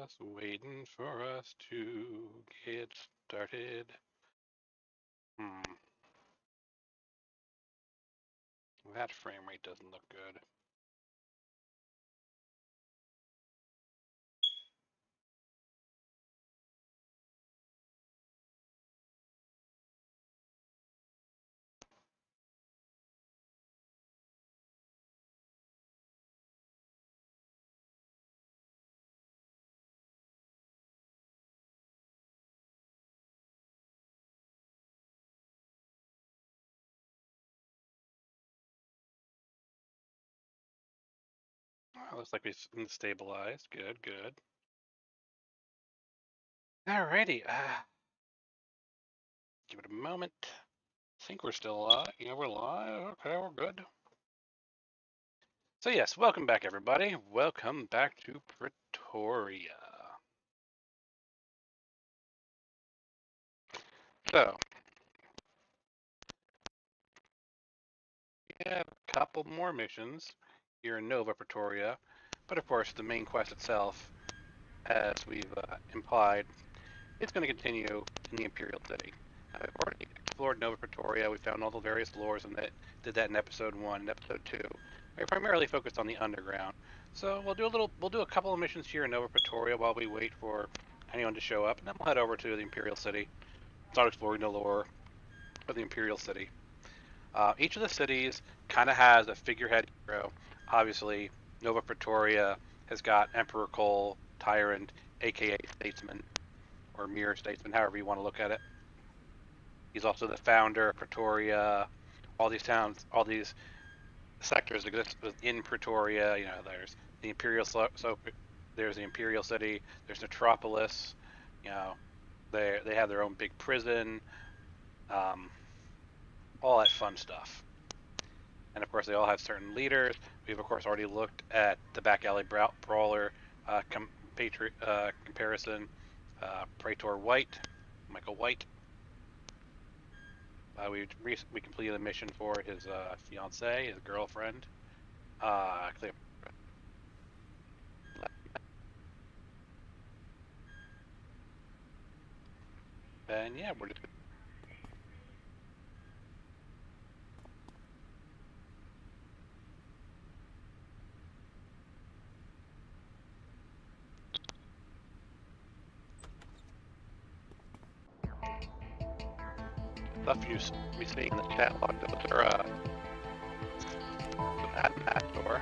Just waiting for us to get started. That frame rate doesn't look good. Oh, looks like we've stabilized. Good, good. Alrighty. Give it a moment. I think we're still live. Yeah, we're live. Okay, we're good. So yes, welcome back, everybody. Welcome back to Pretoria. So, we have a couple more missions here in Nova Pretoria, but of course, the main quest itself, as we've implied, it's going to continue in the Imperial City. I've already explored Nova Pretoria. We found all the various lores, and did that in episode 1 and episode 2. We primarily focused on the underground, so we'll do a couple of missions here in Nova Pretoria while we wait for anyone to show up, and then we'll head over to the Imperial City, start exploring the lore of the Imperial City. Each of the cities kind of has a figurehead hero. Obviously, Nova Pretoria has got Emperor Cole, Tyrant, aka Statesman, or Mirror Statesman, however you want to look at it. He's also the founder of Pretoria. All these towns, all these sectors exist within Pretoria. You know, there's the Imperial, there's the Imperial City. There's Metropolis. You know, they have their own big prison. All that fun stuff. And of course, they all have certain leaders. We've of course already looked at the back alley brawler comparison. Praetor White, Michael White. We completed a mission for his fiancée, his girlfriend. And yeah, we're just stuff you be seeing in the chat log. Those are that door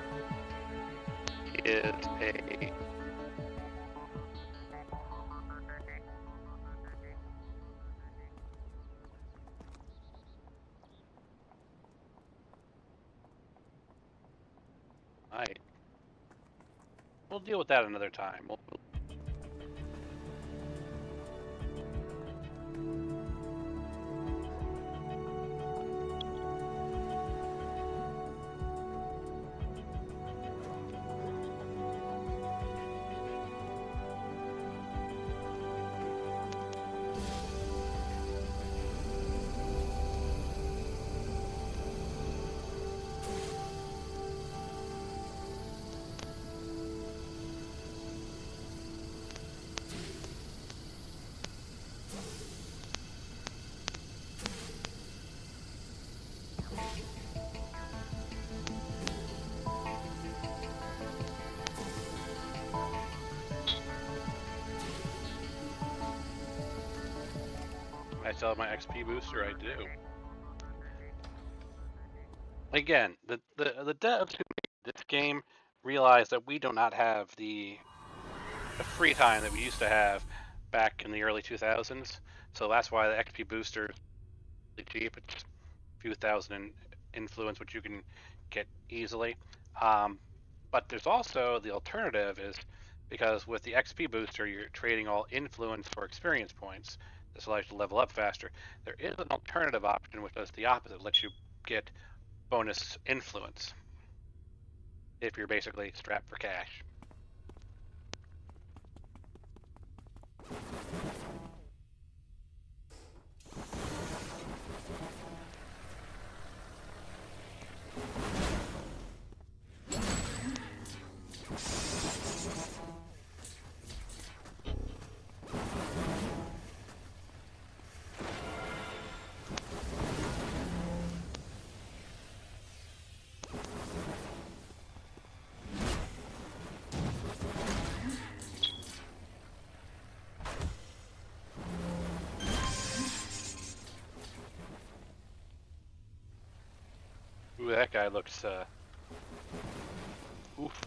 is a Right. We'll deal with that another time. I still have my XP booster. I do. Again, the devs who made this game realized that we do not have the free time that we used to have back in the early 2000s. So that's why the XP booster is really cheap. It's a few thousand in influence, which you can get easily. But there's also the alternative is because with the XP booster, you're trading all influence for experience points. This allows you to level up faster. There is an alternative option which does the opposite, lets you get bonus influence if you're basically strapped for cash. guy looks, oof.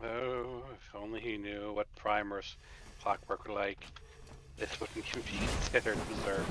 Oh, if only he knew what Primer's clockwork were like, this wouldn't be considered berserk.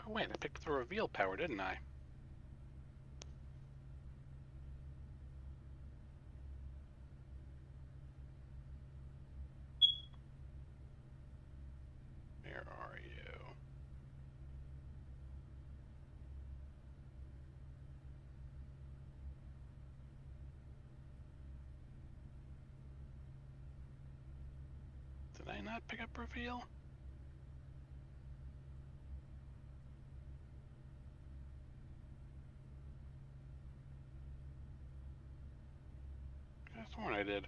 Oh wait, I picked the reveal power, didn't I? Where are you? Did I not pick up reveal? That's one I did.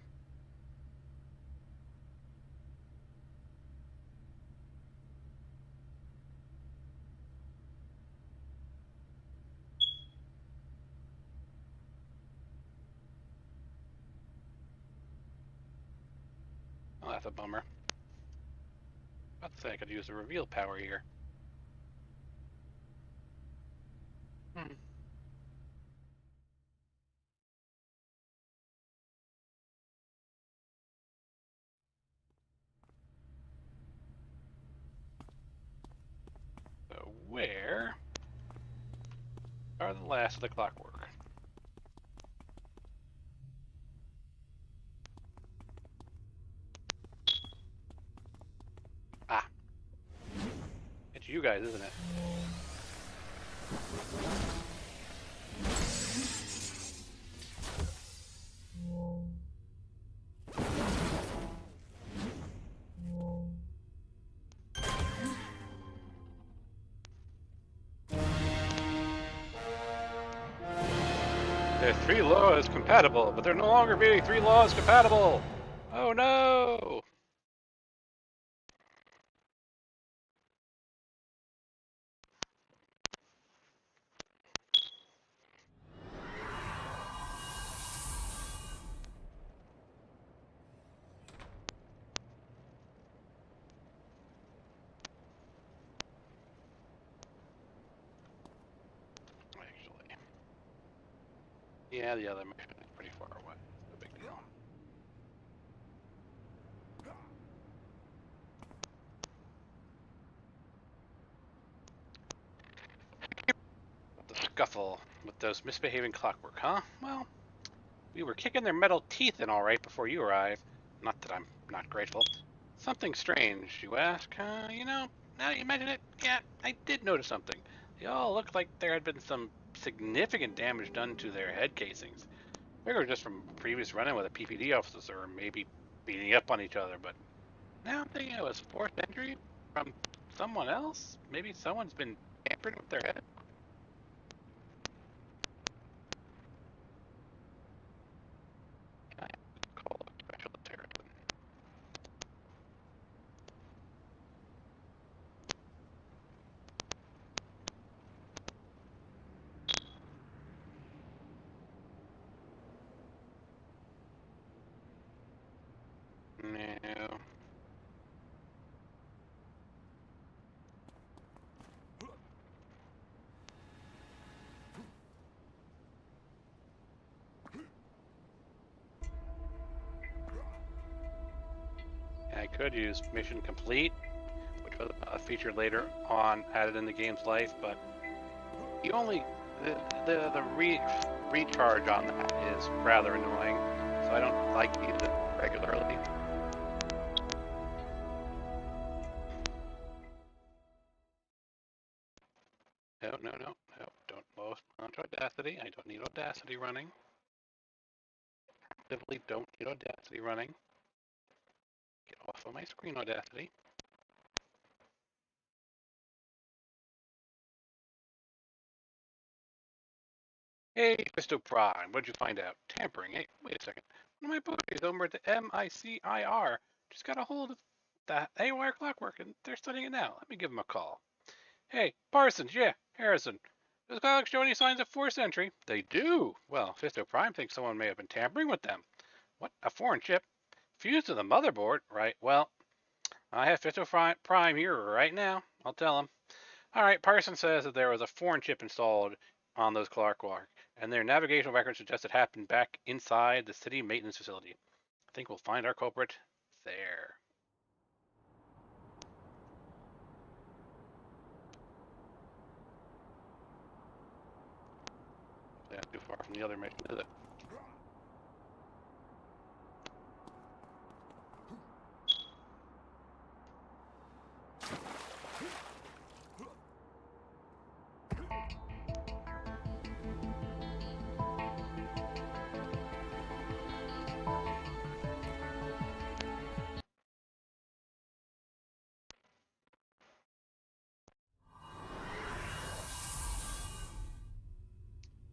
Oh, that's a bummer. About to say I could use the reveal power here. Hmm. So where are the last of the clockwork? Ah, it's you guys, isn't it? They're 3 laws compatible, but they're no longer being 3 laws compatible. Oh no! Yeah, the other mission is pretty far away. No big deal. The scuffle with those misbehaving clockwork, huh? Well, we were kicking their metal teeth in all right before you arrived. Not that I'm not grateful. Something strange, you ask? Now that you mention it, yeah, I did notice something. They all looked like there had been some significant damage done to their head casings. Maybe just from previous run-in with a PPD officer, or maybe beating up on each other, but now I'm thinking it was forced entry from someone else? Maybe someone's been tampering with their head? I call a special terrorism. No. I could use mission complete, which was a feature later on added in the game's life, but you only the recharge on that is rather annoying, so I don't like to use it regularly. No, don't launch Audacity. I don't need Audacity running. Actively don't need Audacity running. Get off of my screen, Audacity. Hey, Fisto Prime, what'd you find out? Tampering. Hey, wait a second. One of my buddies over at the MICIR just got a hold of the AWire clockwork, and they're studying it now. Let me give them a call. Hey, Parsons, yeah, Harrison. Does clock show any signs of force entry? They do. Well, Fisto Prime thinks someone may have been tampering with them. What? A foreign chip? Fused to the motherboard? Right, well, I have Fisto Prime here right now. I'll tell him. All right, Parsons says that there was a foreign chip installed on those clockwork, and their navigational records suggest it happened back inside the city maintenance facility. I think we'll find our culprit there. That's too far from the other mission, is it?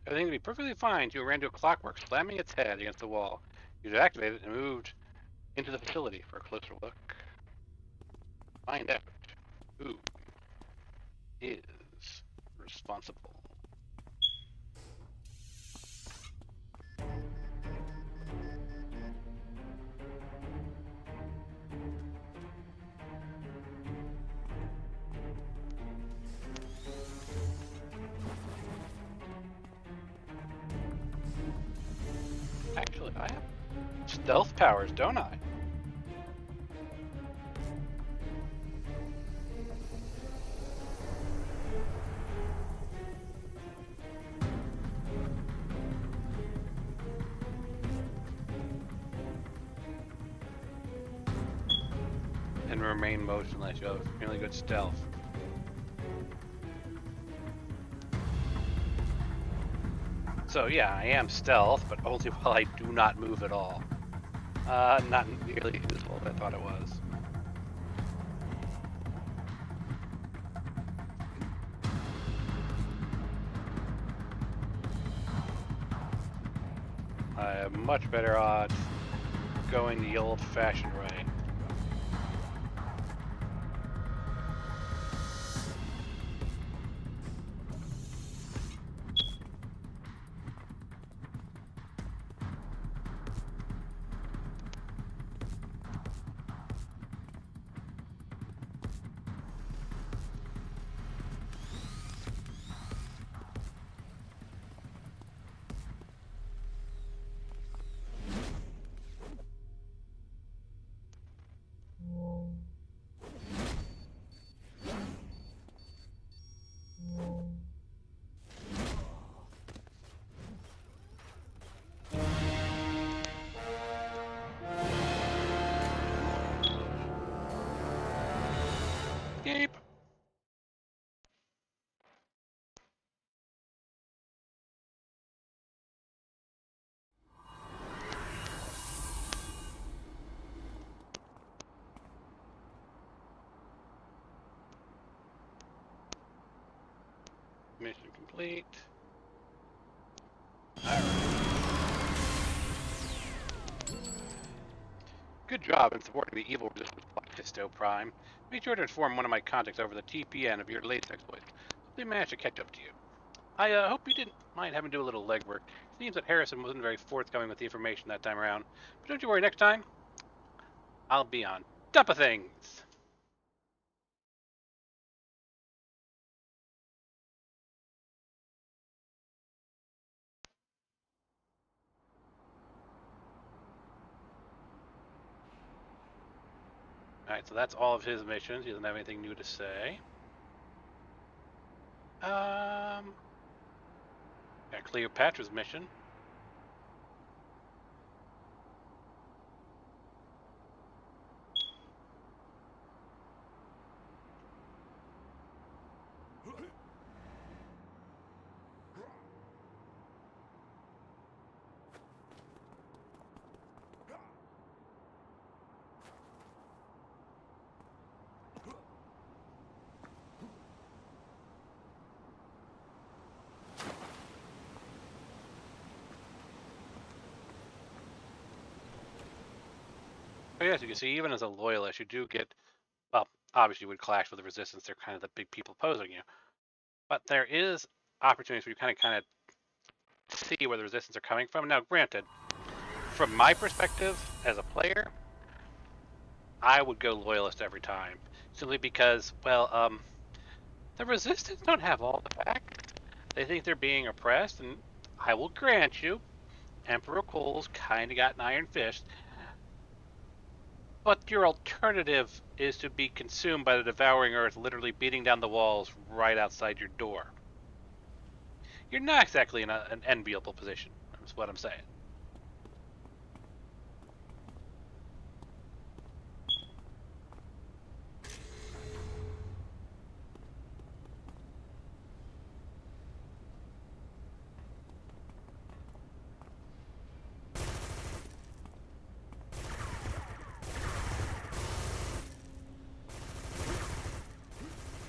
Everything would be perfectly fine until you ran into a clockwork, slamming its head against the wall. You activated it and moved into the facility for a closer look. Find out who is responsible. Actually, I have stealth powers, don't I? And remain motionless. You have really good stealth. So yeah, I am stealth, but only while I do not move at all. Not nearly as useful as I thought it was. I have much better odds going the old-fashioned way. Mission complete. Alright. Good job in supporting the evil resistance Black Histo Prime. Make sure to inform one of my contacts over the TPN of your latest exploits. They managed to catch up to you. I hope you didn't mind having to do a little legwork. It seems that Harrison wasn't very forthcoming with the information that time around. But don't you worry, next time, I'll be on top of things. Alright, so that's all of his missions. He doesn't have anything new to say. Got Cleopatra's mission. But yes, you can see, even as a loyalist, you do get, well, obviously you would clash with the resistance. They're kind of the big people opposing you. But there is opportunities where you kind of see where the resistance are coming from. Now, granted, from my perspective as a player, I would go loyalist every time, simply because, well, the resistance don't have all the facts. They think they're being oppressed, and I will grant you, Emperor Cole's kind of got an iron fist. But your alternative is to be consumed by the devouring earth, literally beating down the walls right outside your door. You're not exactly in an enviable position, is what I'm saying.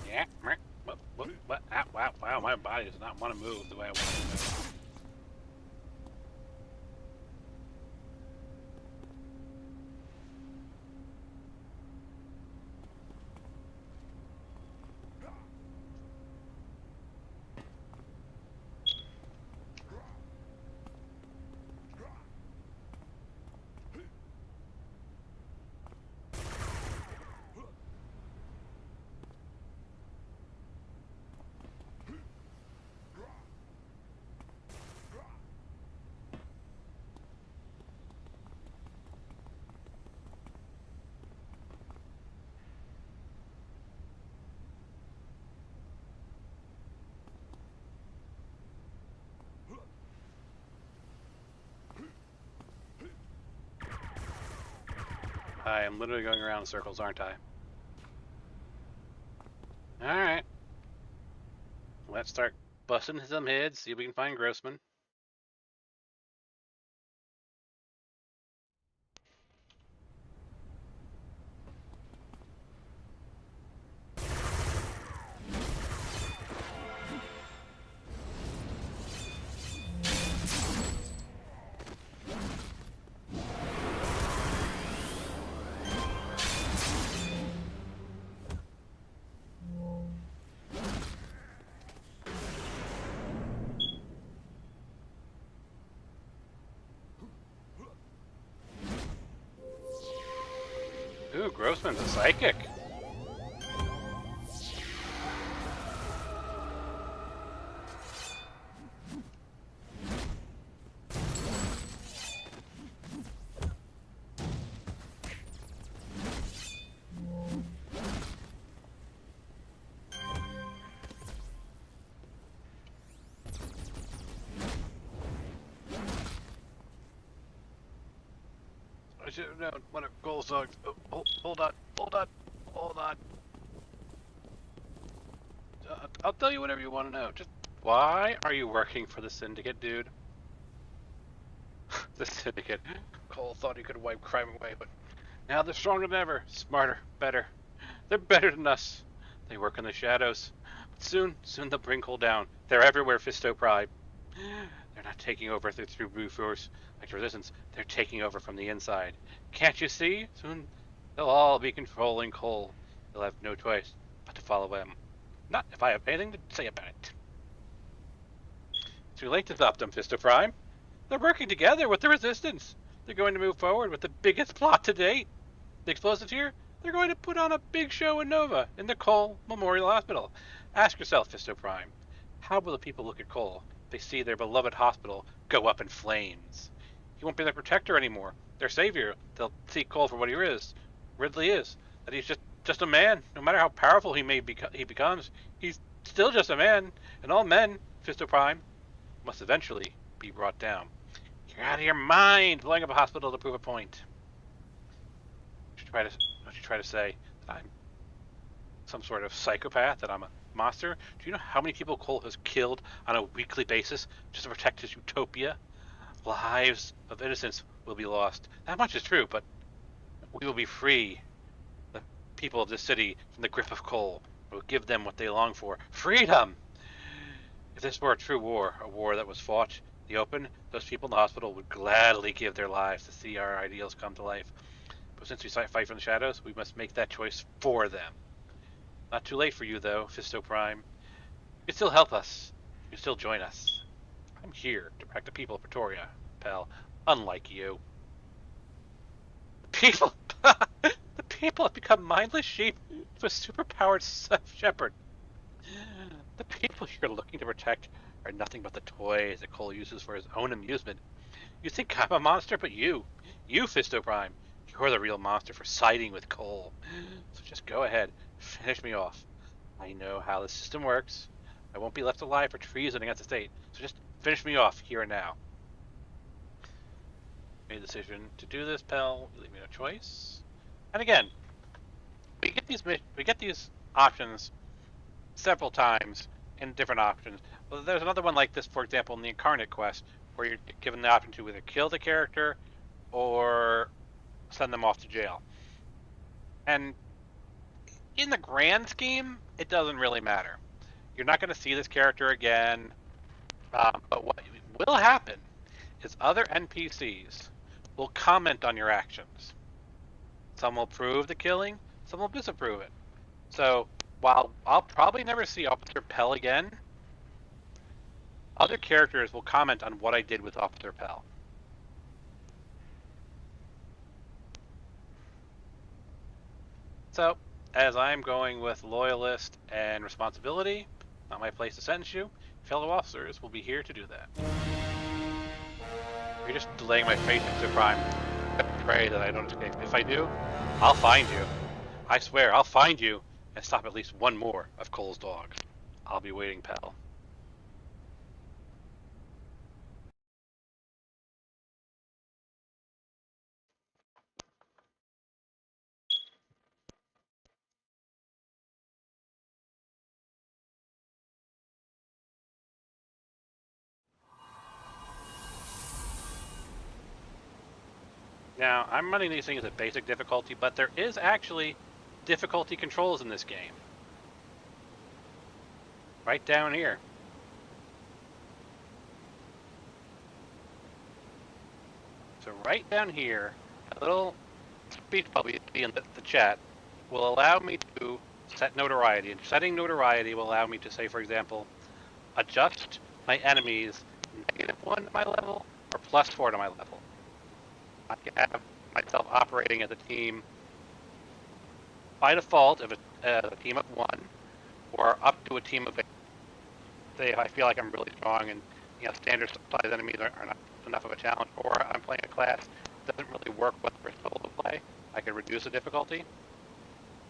Yeah, what? Wow, my body does not want to move the way I want it to move. I am literally going around in circles, aren't I? Alright. Let's start busting some heads, see if we can find Grossman. Ooh, Grossman's a psychic. I should have known what a goal sucked. Oh, hold on. I'll tell you whatever you want to know. Just why are you working for the Syndicate, dude? The Syndicate. Cole thought he could wipe crime away, but now they're stronger than ever, smarter, better. They're better than us. They work in the shadows. But Soon they'll bring Cole down. They're everywhere, Fisto Prime. They're not taking over through brute force like Resistance. They're taking over from the inside. Can't you see? Soon they'll all be controlling Cole. You'll have no choice but to follow them. Not if I have anything to say about it. Too late to stop them, Fisto Prime. They're working together with the Resistance. They're going to move forward with the biggest plot to date. The explosives here, they're going to put on a big show in Nova, in the Cole Memorial Hospital. Ask yourself, Fisto Prime, how will the people look at Cole if they see their beloved hospital go up in flames? He won't be their protector anymore, their savior. They'll see Cole for what he is, Ridley is, that he's just a man. No matter how powerful he becomes, he's still just a man, and all men, Fisto Prime, must eventually be brought down. You're out of your mind, blowing up a hospital to prove a point. Don't you try to say that I'm some sort of psychopath, that I'm a monster? Do you know how many people Cole has killed on a weekly basis just to protect his utopia? Lives of innocents will be lost. That much is true, but we will be free. The people of this city from the grip of Cole will give them what they long for. Freedom! If this were a true war, a war that was fought in the open, those people in the hospital would gladly give their lives to see our ideals come to life. But since we fight from the shadows, we must make that choice for them. Not too late for you, though, Fisto Prime. You can still help us. You can still join us. I'm here to protect the people of Pretoria, pal. Unlike you. The people have become mindless sheep to a superpowered shepherd. The people you're looking to protect are nothing but the toys that Cole uses for his own amusement. You think I'm a monster, but you, Fisto Prime, you're the real monster for siding with Cole. So just go ahead, finish me off. I know how the system works. I won't be left alive for treason against the state. So just finish me off here and now. Made a decision to do this, pal. You leave me no choice. And again, we get these options several times in different options. Well, there's another one like this, for example, in the Incarnate quest, where you're given the option to either kill the character or send them off to jail. And in the grand scheme, it doesn't really matter. You're not going to see this character again, but what will happen is other NPCs will comment on your actions. Some will approve the killing, some will disapprove it. So while I'll probably never see Officer Pell again, other characters will comment on what I did with Officer Pell. So, as I'm going with loyalist and responsibility, not my place to sentence you, fellow officers will be here to do that. You're just delaying my fate, Mr. Prime. I pray that I don't escape. If I do, I'll find you. I swear, I'll find you and stop at least one more of Cole's dogs. I'll be waiting, pal. Now, I'm running these things at basic difficulty, but there is actually difficulty controls in this game. Right down here. So right down here, a little speech bubble in the chat will allow me to set notoriety. And setting notoriety will allow me to say, for example, adjust my enemies -1 to my level or +4 to my level. I can have myself operating as a team by default if it's a team of 1 or up to a team of 8. Say if I feel like I'm really strong and standard size enemies are not enough of a challenge, or I'm playing a class that doesn't really work with the first level to play, I can reduce the difficulty.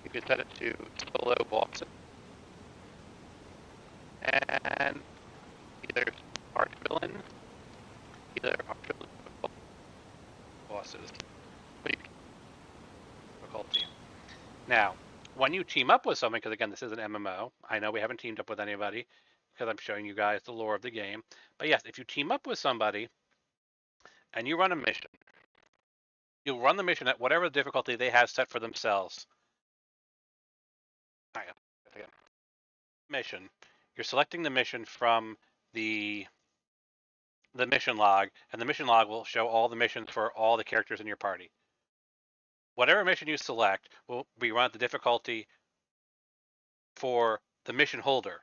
You can set it to solo bosses and either arch villains, either arch bosses. Difficulty. Now, when you team up with someone, because again, this is an MMO, I know we haven't teamed up with anybody because I'm showing you guys the lore of the game. But yes, if you team up with somebody and you run a mission, you'll run the mission at whatever difficulty they have set for themselves. mission. You're selecting the mission from the mission log, and the mission log will show all the missions for all the characters in your party. Whatever mission you select will be run at the difficulty for the mission holder.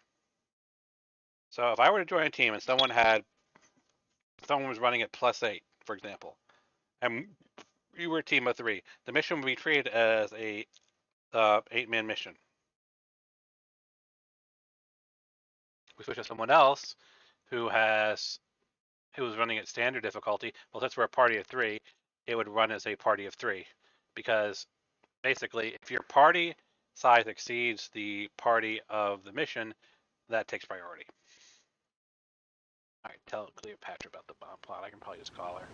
So if I were to join a team and someone was running at +8, for example, and you were a team of 3, the mission would be treated as a 8-man mission. We switch to someone else who was running at standard difficulty. Well, since we're a party of 3, it would run as a party of 3, because basically, if your party size exceeds the party of the mission, that takes priority. All right, tell Cleopatra about the bomb plot. I can probably just call her.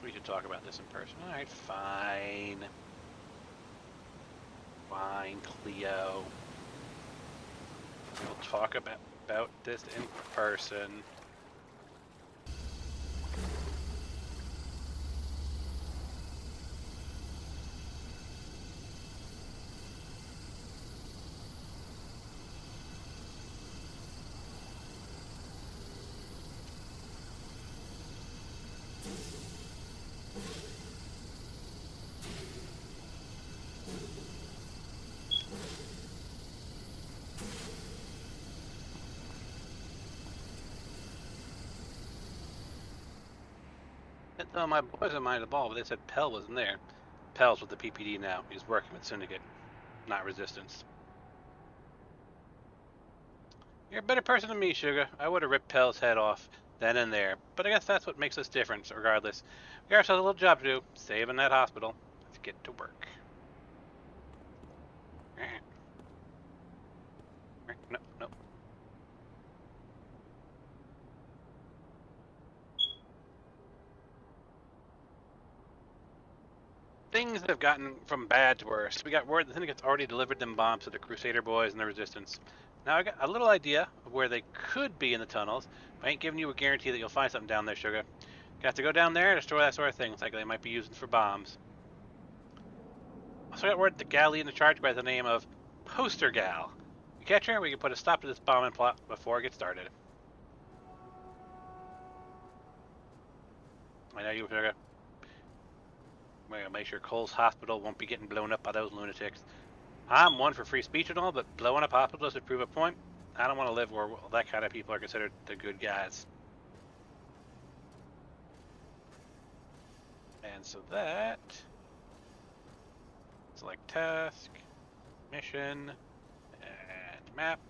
We should talk about this in person. All right, fine. Fine, Cleo. We'll talk about this in person. My boys are minding the ball, but they said Pell wasn't there. Pell's with the PPD now. He's working with Syndicate, not Resistance. You're a better person than me, Sugar. I would have ripped Pell's head off then and there, but I guess that's what makes us different, regardless. We got ourselves a little job to do, saving that hospital. Let's get to work. No. Things have gotten from bad to worse. We got word the Syndicate's already delivered them bombs to the Crusader boys and the Resistance. Now I got a little idea of where they could be in the tunnels, but I ain't giving you a guarantee that you'll find something down there, Sugar. Got to go down there and destroy that sort of thing. It's like they might be using for bombs. Also got word the gal leading the charge by the name of Poster Gal. You catch her, we can put a stop to this bombing plot before it gets started. I know you, Sugar. We're gonna make sure Cole's hospital won't be getting blown up by those lunatics. I'm one for free speech and all, but blowing up hospitals to prove a point, I don't want to live where that kind of people are considered the good guys. And so that, select task, mission, and map.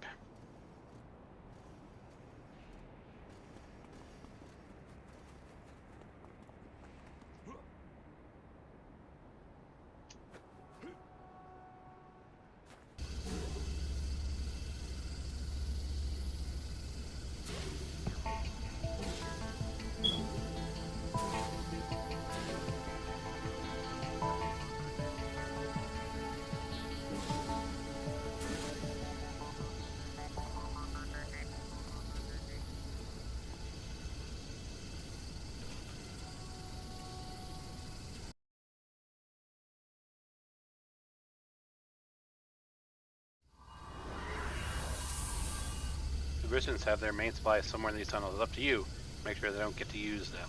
The Resistance have their main supplies somewhere in these tunnels. It's up to you. Make sure they don't get to use them.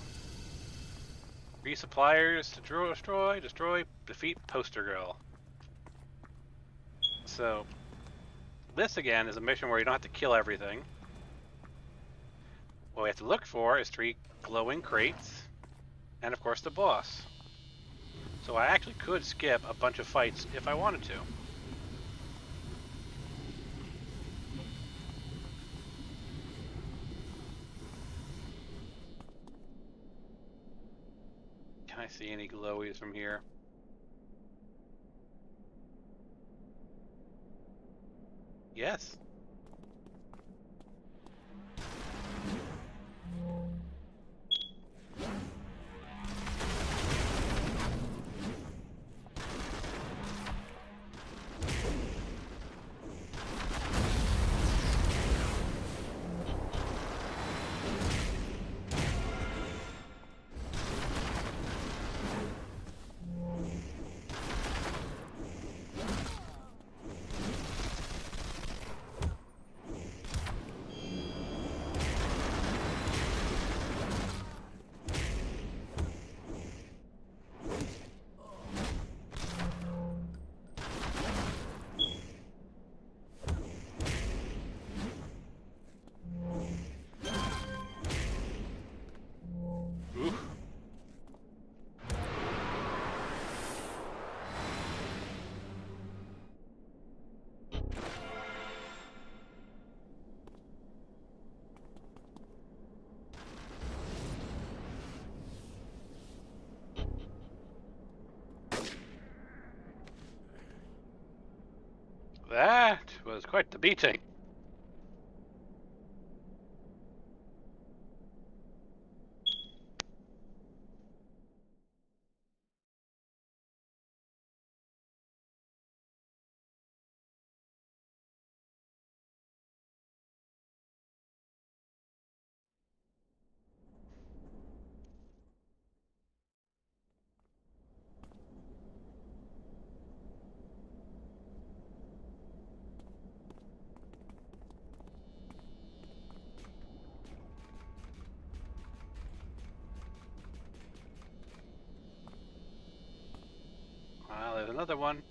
Resuppliers to destroy, defeat Poster Girl. So, this again is a mission where you don't have to kill everything. What we have to look for is 3 glowing crates, and of course the boss. So I actually could skip a bunch of fights if I wanted to. Can I see any glowies from here? Yes. That was quite the beating. Well, there's another one.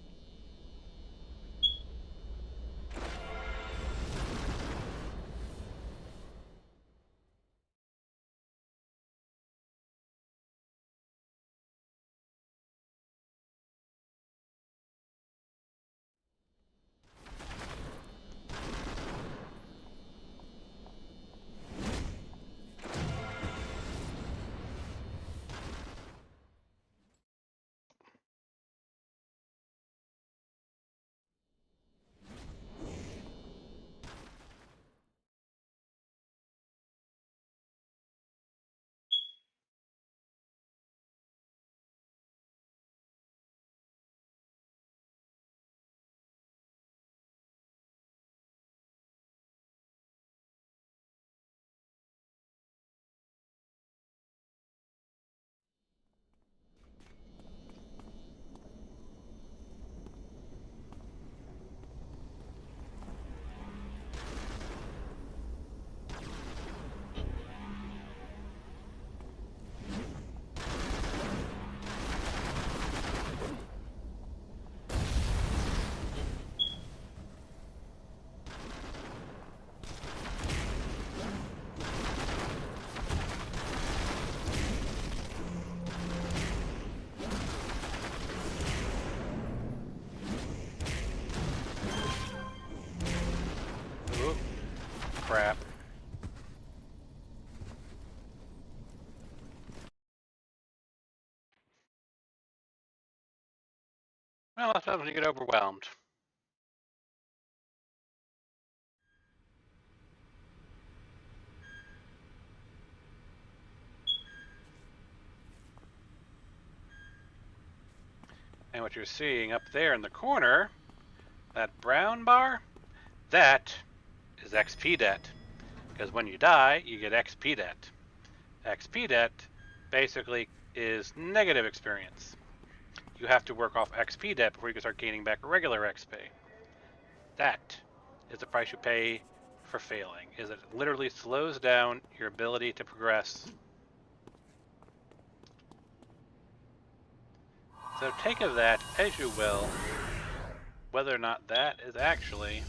Ooh, crap. Well, that's when you get overwhelmed. And what you're seeing up there in the corner, that brown bar, that is XP debt. Because when you die, you get XP debt. XP debt basically is negative experience. You have to work off XP debt before you can start gaining back regular XP. That is the price you pay for failing, is it literally slows down your ability to progress. So take of that as you will, whether or not that is actually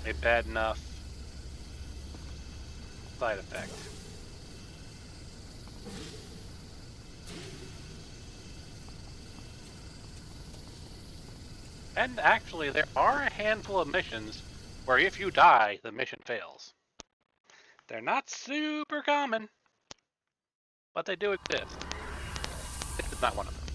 a bad enough side effect. And actually, there are a handful of missions where if you die, the mission fails. They're not super common, but they do exist. This is not one of them.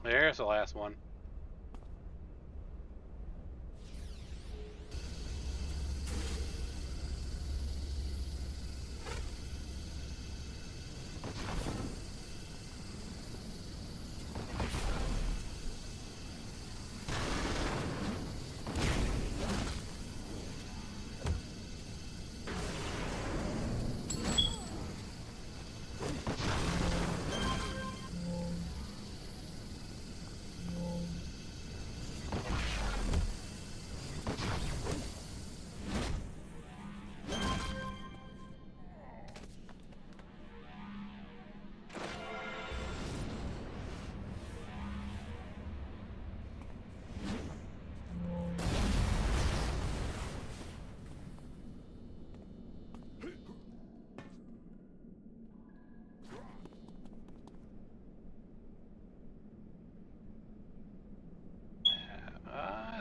There's the last one.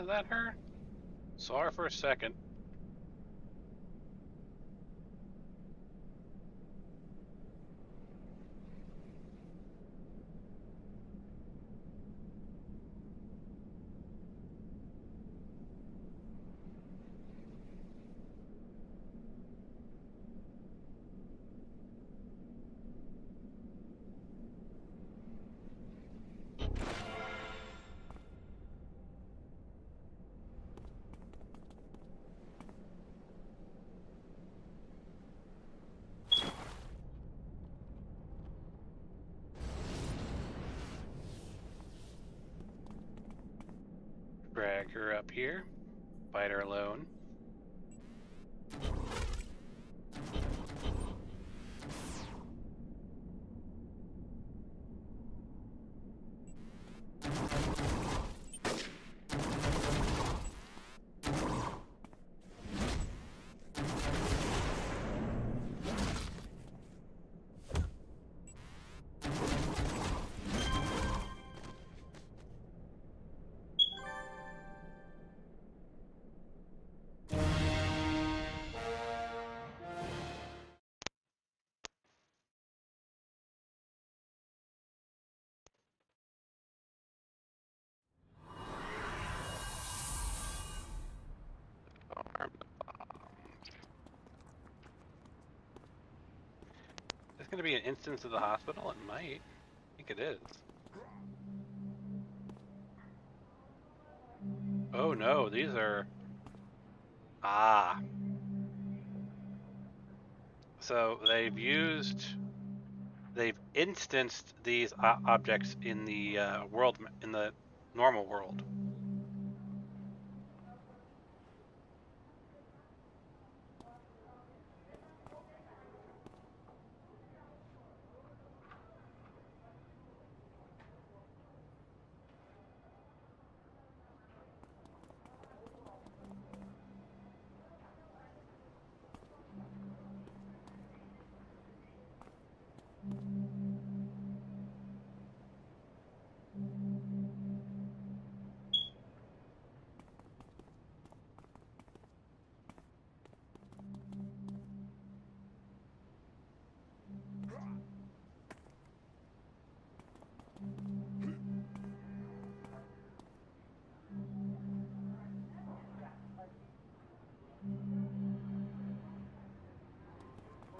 Is that her? Saw her for a second. Drag her up here. Fight her alone. Arm the bomb. Is this going to be an instance of the hospital? It might. I think it is. Oh no, these are... Ah. So they've instanced these objects in the world, in the normal world.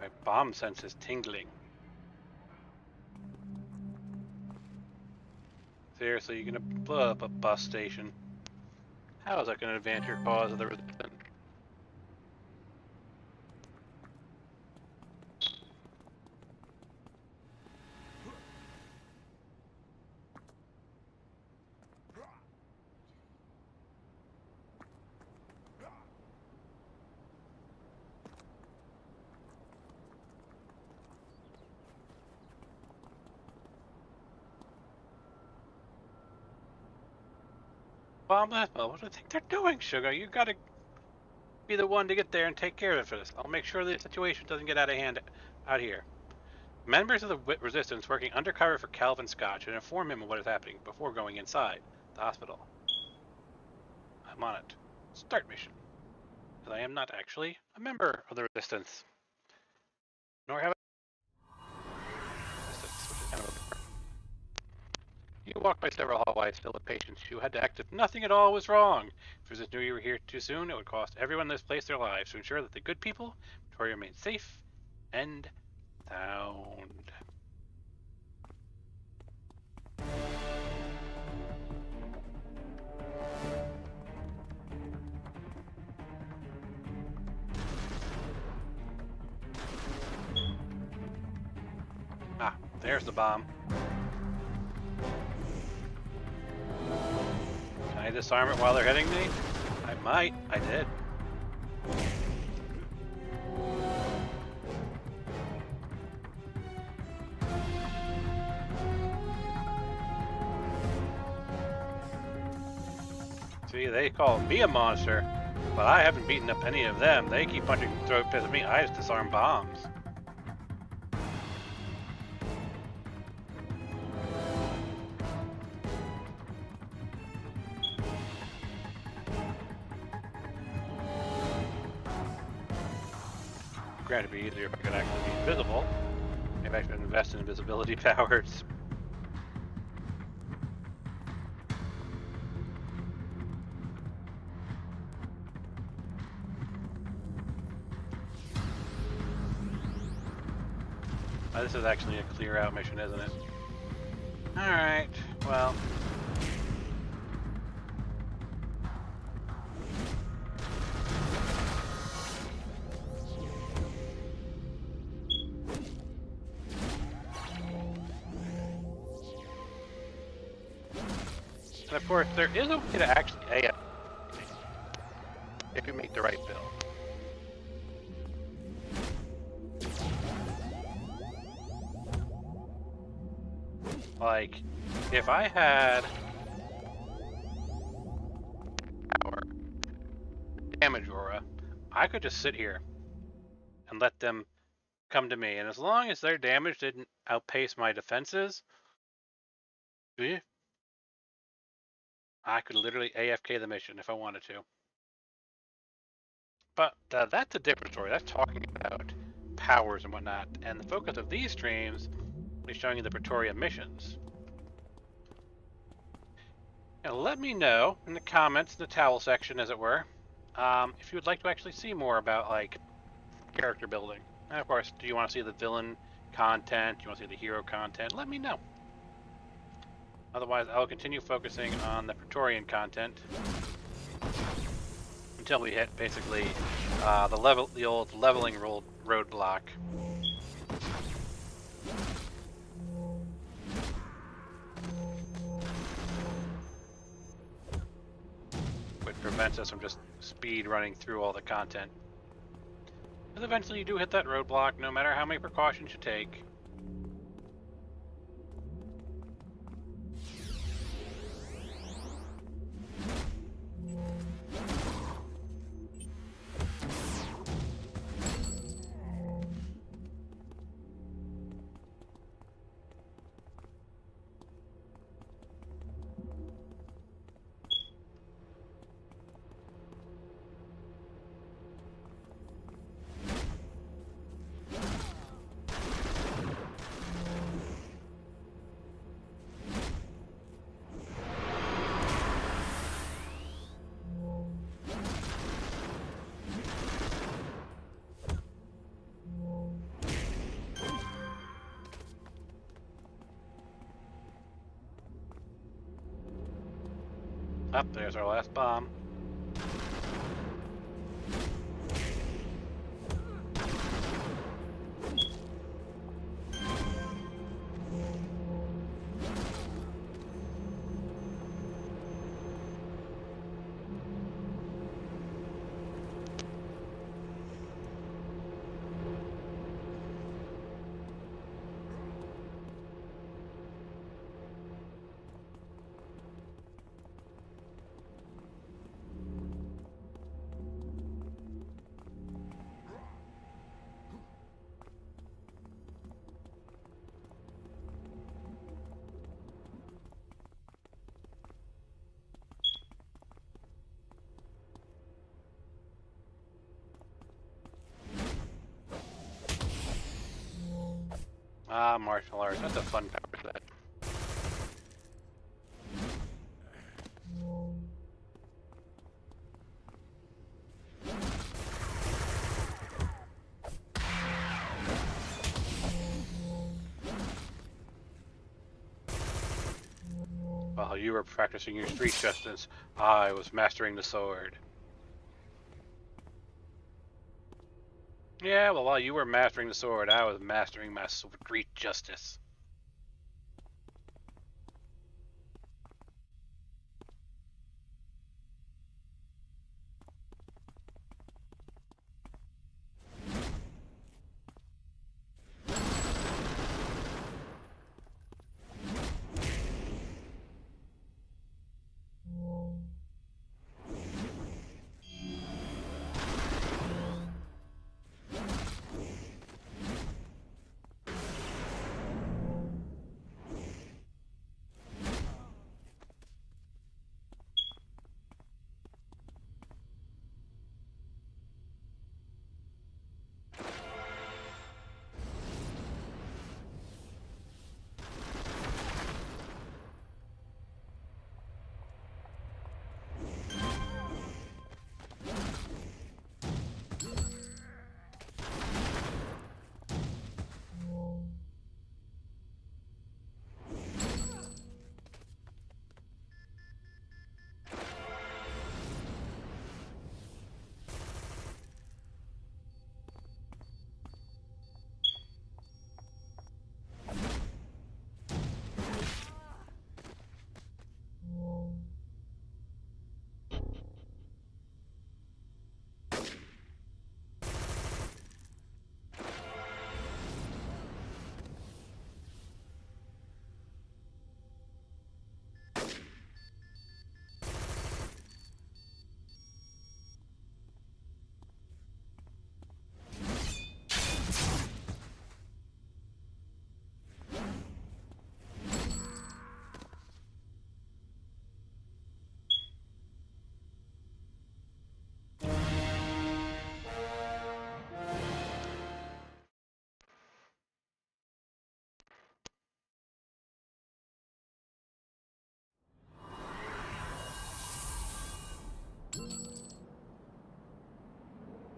My bomb sense is tingling. Seriously, you're gonna blow up a bus station? How is that gonna advance your cause of the resistance? Bomb that? Well, what do you think they're doing, Sugar? You gotta be the one to get there and take care of this. I'll make sure the situation doesn't get out of hand out here. Members of the resistance working undercover for Calvin Scott should inform him of what is happening before going inside the hospital. I'm on it. Start mission. Because I am not actually a member of the resistance. Nor have I resistance, which is kind of a... You are walked by several hallways filled with patients who had to act as if nothing at all was wrong. If Resistance knew you were here too soon, it would cost everyone in this place their lives to ensure that the good people, Victoria, remain safe and sound. Ah, there's the bomb. Can I disarm it while they're hitting me? I might. I did. See, they call me a monster, but I haven't beaten up any of them. They keep punching throat pits at me. I just disarm bombs. Granted, it'd be easier if I could actually be invisible. Maybe I should invest in invisibility powers. Oh, this is actually a clear out mission, isn't it? Alright, well. And of course, there is a way to actually AF if you make the right build. Like, if I had power damage aura, I could just sit here and let them come to me, and as long as their damage didn't outpace my defenses, I could literally AFK the mission if I wanted to. But that's a different story. That's talking about powers and whatnot. And the focus of these streams is showing you the Praetoria missions. Now let me know in the comments, in the towel section as it were, if you would like to actually see more about like character building. And of course, do you want to see the villain content? Do you want to see the hero content? Let me know. Otherwise, I'll continue focusing on the Praetorian content until we hit basically the old leveling roadblock. Which prevents us from just speed running through all the content. Because eventually you do hit that roadblock, no matter how many precautions you take. Up there's our last bomb. Ah, martial arts. That's a fun power set. While you were practicing your street justice, I was mastering the sword. Yeah, well, while you were mastering the sword, I was mastering my street justice.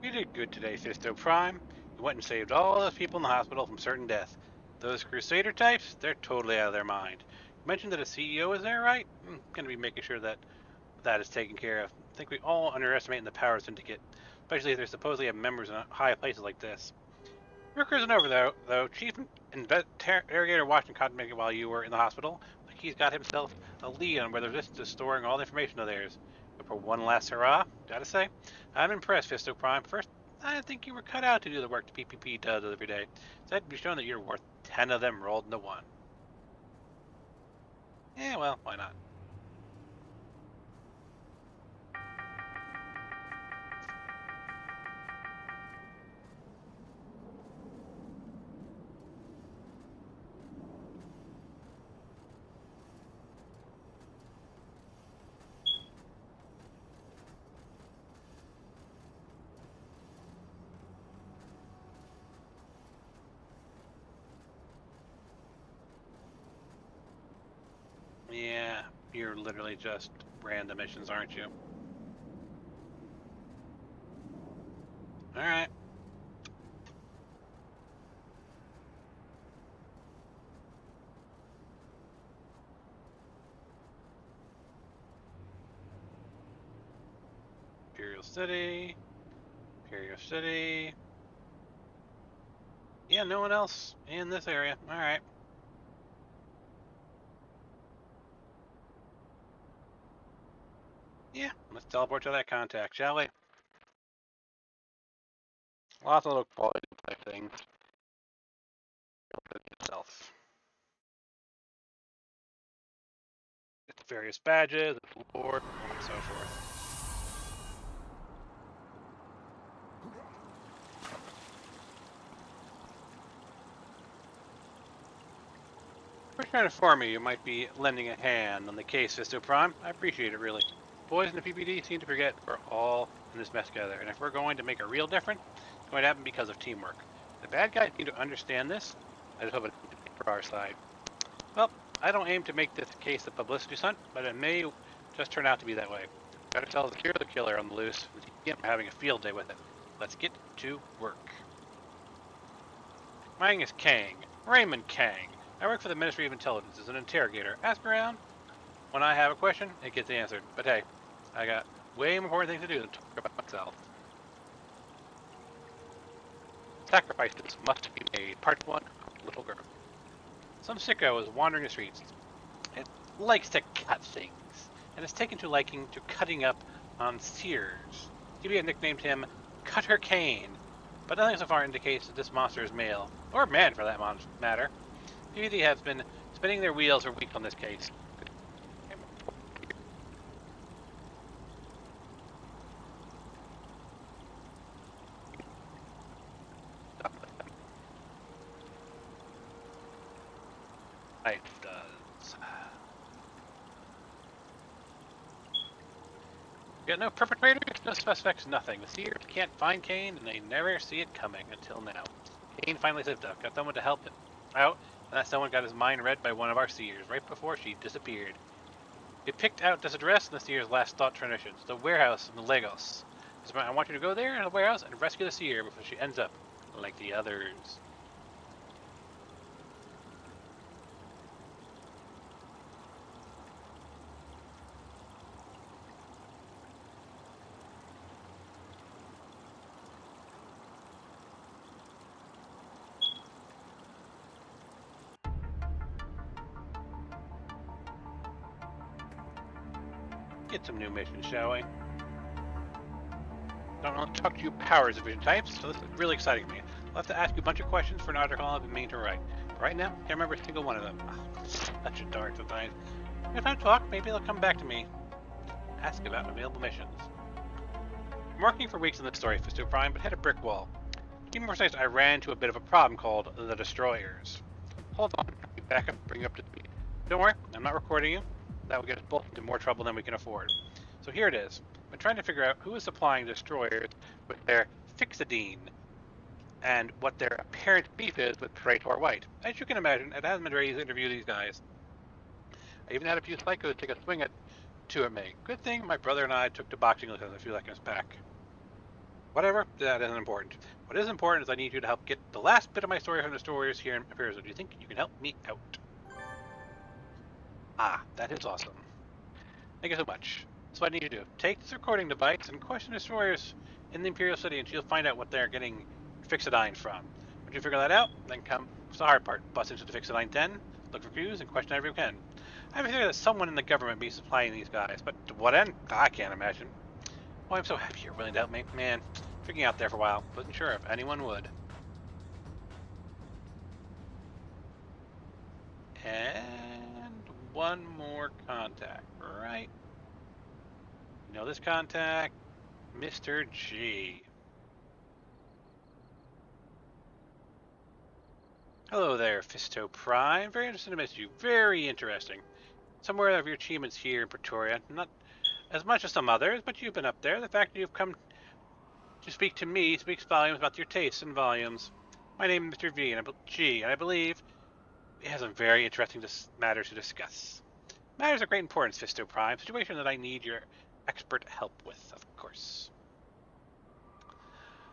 You did good today, Fisto Prime. You went and saved all those people in the hospital from certain death. Those Crusader types, they're totally out of their mind. You mentioned that a CEO is there, right? I'm going to be making sure that that is taken care of. I think we all underestimate the Power Syndicate, especially if they supposedly have members in high places like this. We're cruising over, though. Chief Interrogator Washington contemplated while you were in the hospital. Like he's got himself a lead on whether this is storing all the information of theirs. But for one last hurrah, gotta say, I'm impressed, Fisto Prime. First, I didn't think you were cut out to do the work the PPP does every day. Instead, you've shown that you're worth 10 of them rolled into one. Yeah, well, why not? Yeah, you're literally just random missions, aren't you? Alright. Imperial City. Imperial City. Yeah, no one else in this area. Alright. Yeah, let's teleport to that contact, shall we? Lots of little quality of life things. Itself. Its various badges, its lore, and so forth. We're trying to inform me you might be lending a hand on the case, Fisto Prime. I appreciate it, really. Boys in the PPD seem to forget we're all in this mess together, and if we're going to make a real difference, it's going to happen because of teamwork. The bad guys need to understand this. I just hope it's for our side. Well, I don't aim to make this case a publicity stunt, but it may just turn out to be that way. Better tell the killer on the loose. I'm having a field day with it. Let's get to work. My name is Kang. Raymond Kang. I work for the Ministry of Intelligence as an interrogator. Ask around. When I have a question, it gets answered. But hey, I got way more important things to do than talk about myself. Sacrifices must be made. Part 1, Little Girl. Some sicko is wandering the streets. It likes to cut things, and is taken to liking to cutting up on Sears. TV had nicknamed him Cutter Kane, but nothing so far indicates that this monster is male, or man for that matter. PVD has been spinning their wheels for weeks on this case. Life does. Got no perpetrators, no suspects, nothing. The Seers can't find Kane, and they never see it coming until now. Kane finally slipped up, got someone to help him out, and that someone got his mind read by one of our Seers right before she disappeared. We picked out this address in the Seer's last thought transitions, the warehouse in Lagos. I want you to go there in the warehouse and rescue the Seer before she ends up like the others. Get some new missions, shall we? Don't want to talk to you powers division types, so this is really exciting to me. I'll have to ask you a bunch of questions for an article I've been meaning to write. But right now, can't remember a single one of them. Oh, such a dark sometimes. If I talk, maybe they'll come back to me. Ask about available missions. I'm working for weeks on this story, Fisto Prime, but hit a brick wall. To be more precise, I ran into a bit of a problem called the Destroyers. Hold on, I'll be back up, bring you up to speed. Don't worry, I'm not recording you. That will get us both into more trouble than we can afford. So here it is. I'm trying to figure out who is supplying Destroyers with their Fixidine, and what their apparent beef is with Praetor White. As you can imagine, it hasn't been very easy to interview these guys. I even had a few psychos take a swing at two at me. Good thing my brother and I took to boxing lessons a few seconds back. Whatever, that isn't important. What is important is I need you to help get the last bit of my story from the Destroyers here in Imperial. Do you think you can help me out? Ah, that is awesome. Thank you so much. So what I need you to do, take this recording device and question Destroyers in the Imperial City, and you'll find out what they're getting Fixidine from. Once you figure that out, then come to the hard part. Bust into the Fixidine den, look for clues, and question everyone you can. I have a theory that someone in the government be supplying these guys, but to what end? I can't imagine. Oh, I'm so happy you're willing to help me. Man, freaking out there for a while. Wasn't sure if anyone would. And one more contact, right? You know this contact? Mr. G. Hello there, Fisto Prime. Very interested to meet you. Very interesting. Somewhere of your achievements here in Pretoria. Not as much as some others, but you've been up there. The fact that you've come to speak to me speaks volumes about your tastes and volumes. My name is Mr. G, and I believe we have some very interesting matters to discuss. Matters of great importance, Fisto Prime. Situation that I need your expert help with, of course.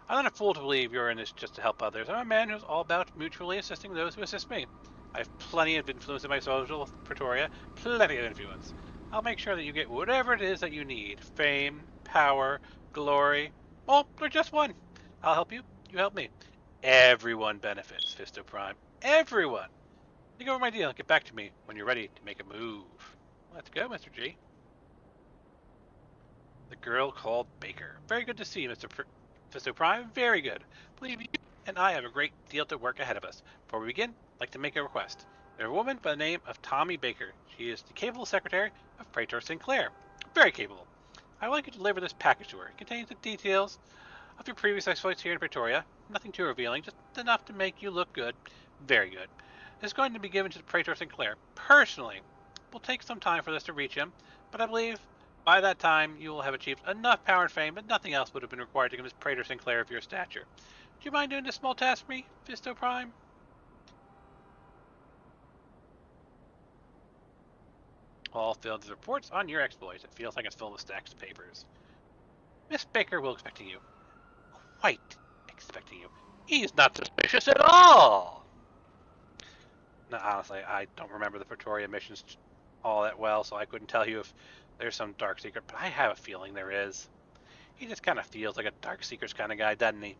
I'm not a fool to believe you're in this just to help others. I'm a man who's all about mutually assisting those who assist me. I have plenty of influence in my social Pretoria, plenty of influence. I'll make sure that you get whatever it is that you need. Fame, power, glory, or just one. I'll help you, you help me. Everyone benefits, Fisto Prime. Everyone! Think over my deal and get back to me when you're ready to make a move. Let's go, Mr. G. The girl called Baker. Very good to see you, Mr. Fisto Prime. Very good. Believe you and I have a great deal to work ahead of us. Before we begin, I'd like to make a request. There's a woman by the name of Tommy Baker. She is the capable secretary of Praetor Sinclair. Very capable. I would like you to deliver this package to her. It contains the details of your previous exploits here in Pretoria. Nothing too revealing, just enough to make you look good. Very good. It's going to be given to Praetor Sinclair personally. It will take some time for this to reach him, but I believe by that time you will have achieved enough power and fame that nothing else would have been required to convince Praetor Sinclair of your stature. Do you mind doing this small task for me, Fisto Prime? All filled with reports on your exploits. It feels like it's filled with stacks of papers. Miss Baker will expecting you. Quite expecting you. He's not suspicious at all! No, honestly, I don't remember the Pretoria missions all that well, so I couldn't tell you if there's some dark secret, but I have a feeling there is. He just kind of feels like a dark secrets kind of guy, doesn't he?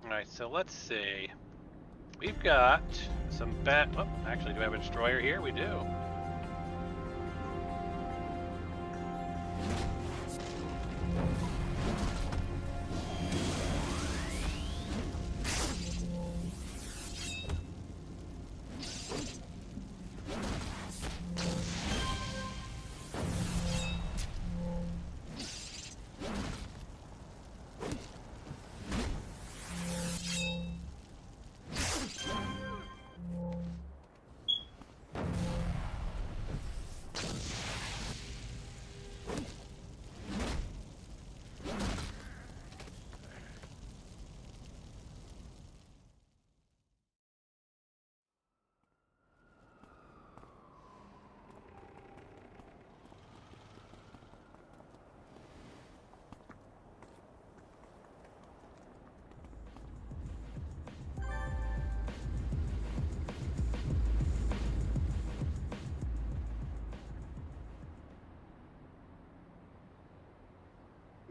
Alright, so let's see. We've got some oh, actually, do we have a destroyer here? We do.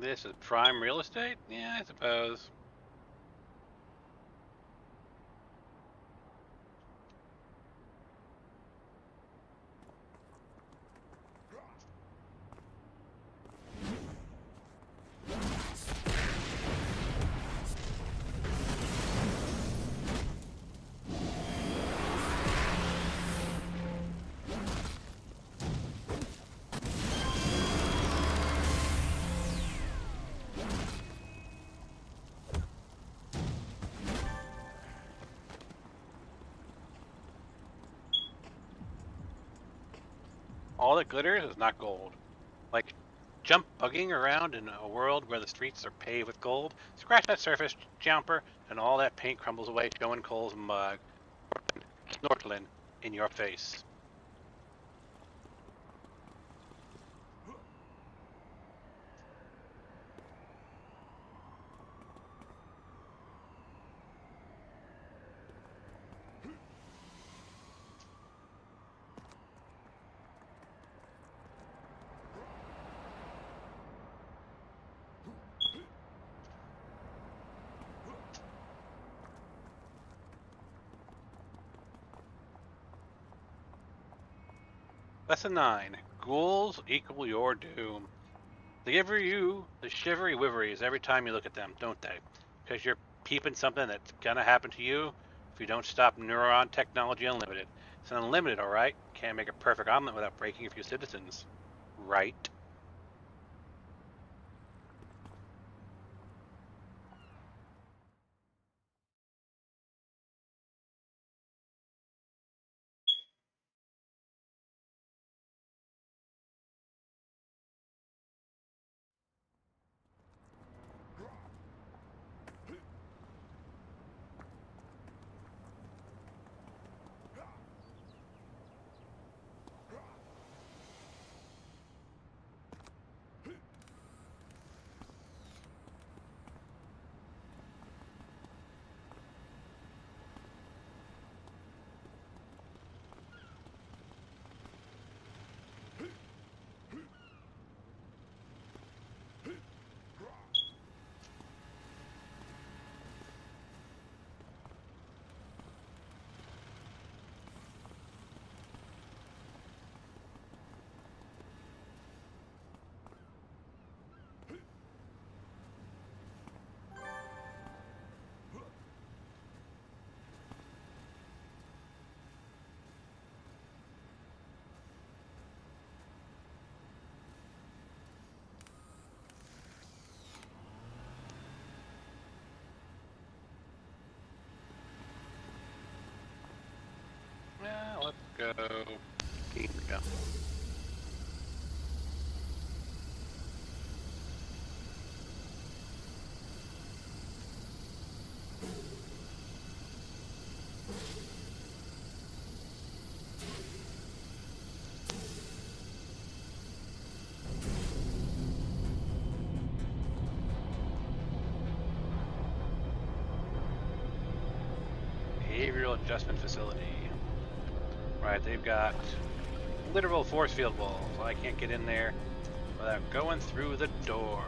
This is prime real estate? Yeah, I suppose. All that glitters is not gold. Like, jump bugging around in a world where the streets are paved with gold, scratch that surface, jumper, and all that paint crumbles away, showing Cole's mug, snorkeling in your face. Lesson 9. Ghouls equal your doom. They give you the shivery wiveries every time you look at them, don't they? Because you're peeping something that's gonna happen to you if you don't stop Neuron Technology Unlimited. It's unlimited, alright? Can't make a perfect omelet without breaking a few citizens. Right? Yeah, let's go. Here we go. Behavioral Adjustment Facility. Right, they've got literal force field walls. I can't get in there without going through the door.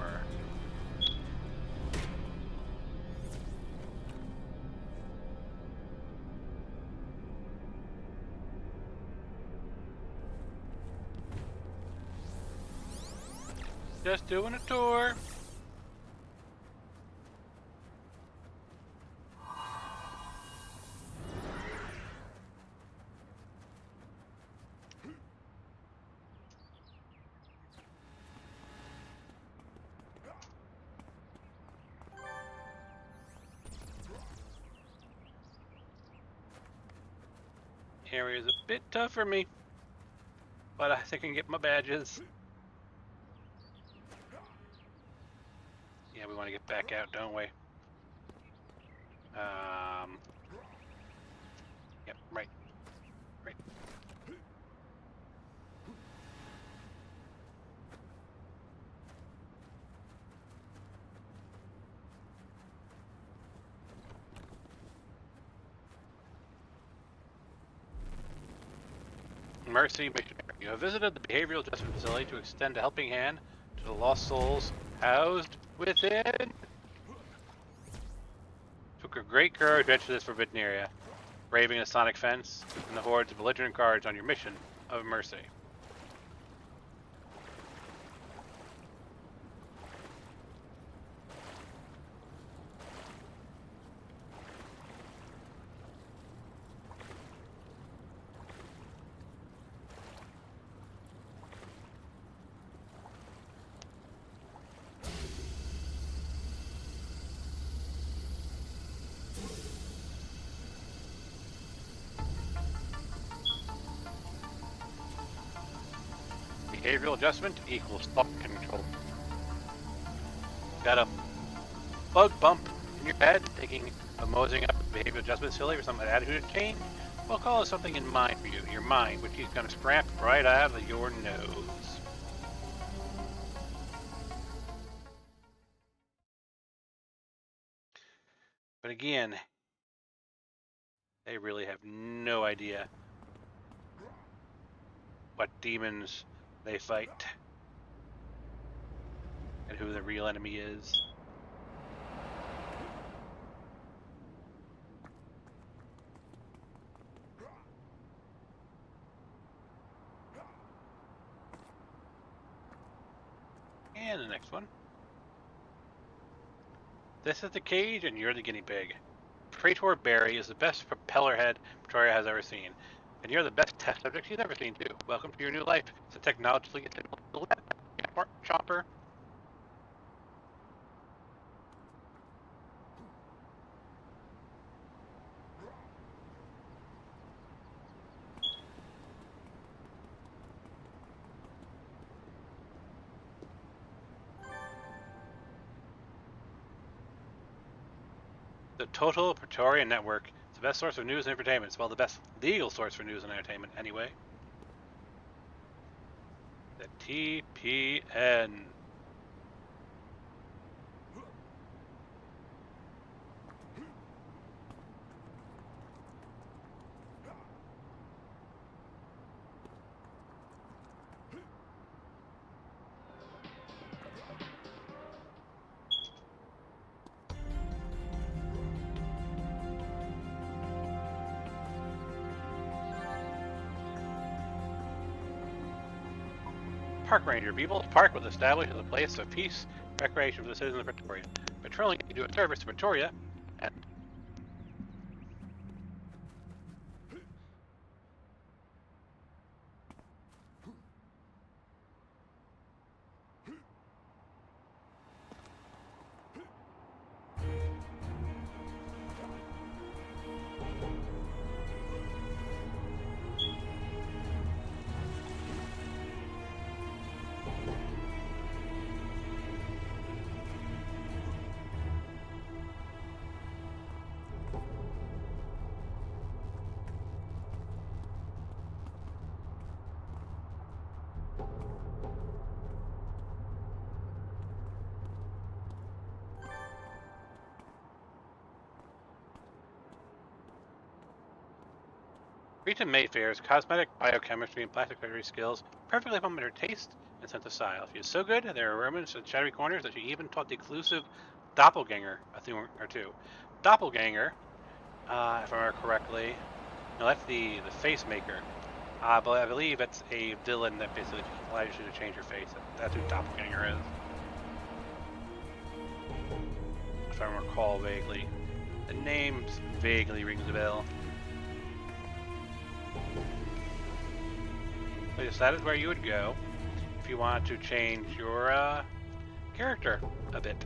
Just doing a tour. Area's a bit tough for me, but I think I can get my badges. Yeah, we want to get back out, don't we? Yep, right. Mercy Missionary. You have visited the Behavioral Adjustment Facility to extend a helping hand to the lost souls housed within. Took a great courage to enter this forbidden area, braving a sonic fence and the hordes of belligerent guards on your mission of mercy. Behavioral adjustment equals thought control. Got a bug bump in your head thinking of moseying up the behavioral adjustment facility for some attitude change? Well, call it something in mind for you. Your mind, which is going to scrap right out of your nose. But again, they really have no idea what demons they fight and who the real enemy is. And the next one. This is the cage and you're the guinea pig. Praetor Barry is the best propeller head Pretoria has ever seen. And you're the best test subject she's ever seen too. Welcome to your new life. It's a technologically enabled chopper. The Total Praetorian Network is the best source of news and entertainment. It's well the best legal source for news and entertainment anyway. The TPN. Park Ranger. People's Park was established as a place of peace, recreation for the citizens of Pretoria. Patrolling to do a service to Pretoria, and Rita Mayfair's cosmetic, biochemistry, and plastic surgery skills perfectly complement her taste and sense of style. She is so good, there are romance and shadowy corners that she even taught the exclusive doppelganger a thing or two. Doppelganger, if I remember correctly, no, that's the face maker. But I believe it's a villain that basically allows you to change your face. That's who doppelganger is. If I recall vaguely. The name vaguely rings a bell. So yes, that is where you would go if you want to change your character a bit.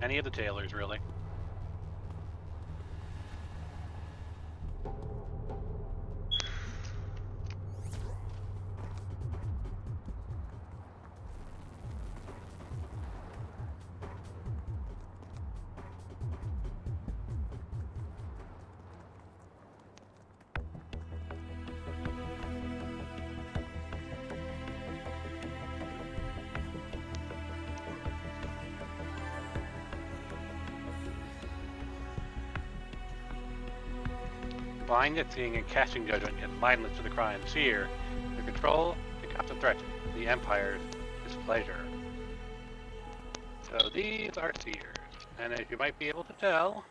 Any of the tailors, really. Blind at seeing and casting judgment, yet mindless to the crime. Seer, the control, the constant threat, the Empire's displeasure. So these are seers, and as you might be able to tell,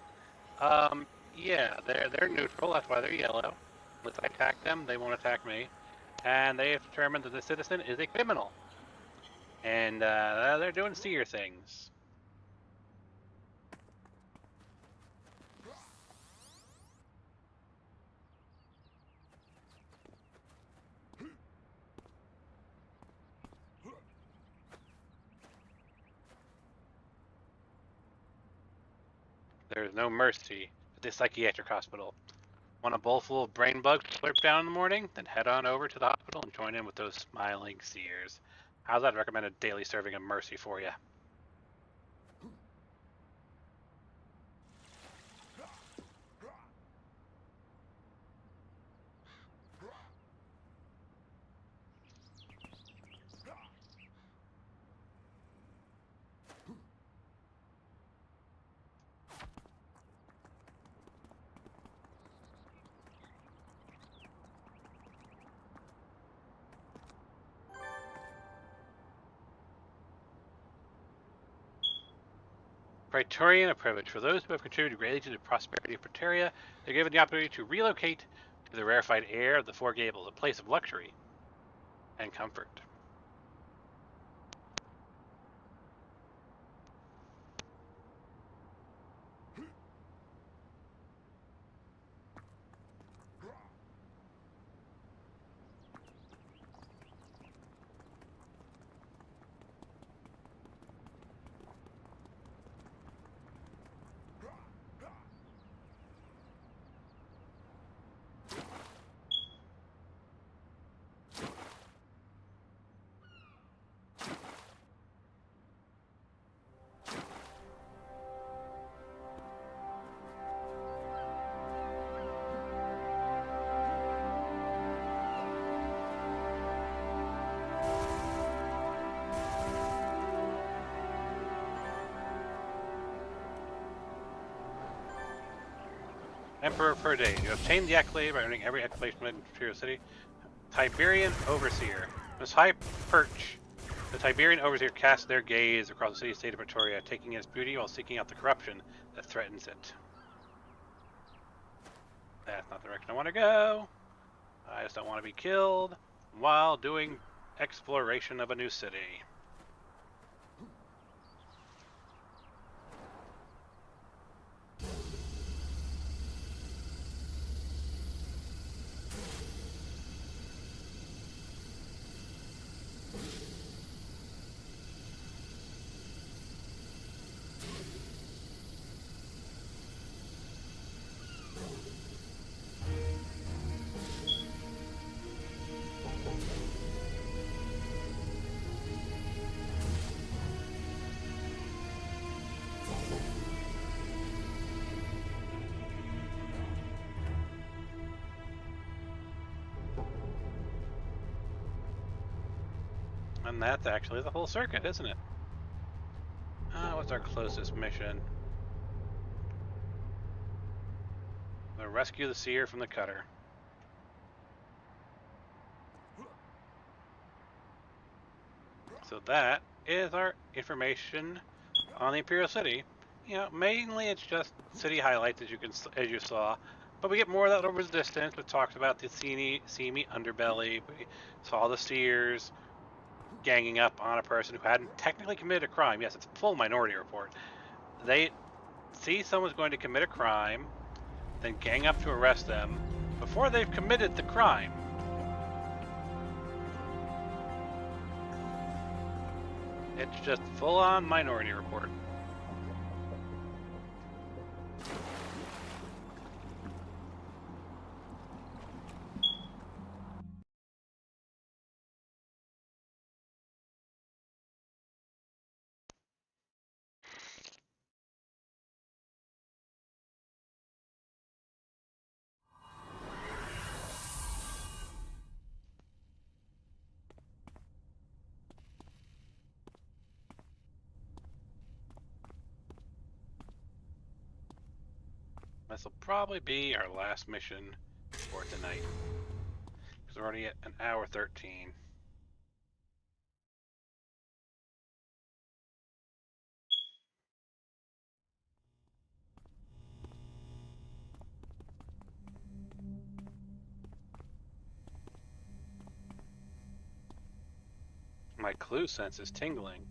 yeah, they're neutral. That's why they're yellow. Unless I attack them, they won't attack me. And they have determined that the citizen is a criminal, and they're doing seer things. There's no mercy at this psychiatric hospital. Want a bowl full of brain bugs to slurp down in the morning? Then head on over to the hospital and join in with those smiling seers. How's that recommended daily serving of mercy for you? Praetorian a privilege. For those who have contributed greatly to the prosperity of Praetoria, they're given the opportunity to relocate to the rarefied air of the Four Gables, a place of luxury and comfort. Emperor per day. You obtain the accolade by earning every exclamation in Imperial City. Tiberian Overseer. This high perch, the Tiberian Overseer casts their gaze across the city-state of Praetoria, taking in its beauty while seeking out the corruption that threatens it. That's not the direction I want to go. I just don't want to be killed while doing exploration of a new city. And that's actually the whole circuit, isn't it? What's our closest mission? Rescue the seer from the cutter. So that is our information on the Imperial City. You know, mainly it's just city highlights as you saw, but we get more of that over the distance. We talked about the seamy underbelly. We saw the Seers ganging up on a person who hadn't technically committed a crime. Yes, it's a full Minority Report. They see someone's going to commit a crime, then gang up to arrest them before they've committed the crime. It's just full-on Minority Report. This will probably be our last mission for tonight, because we're already at an hour 13. My clue sense is tingling.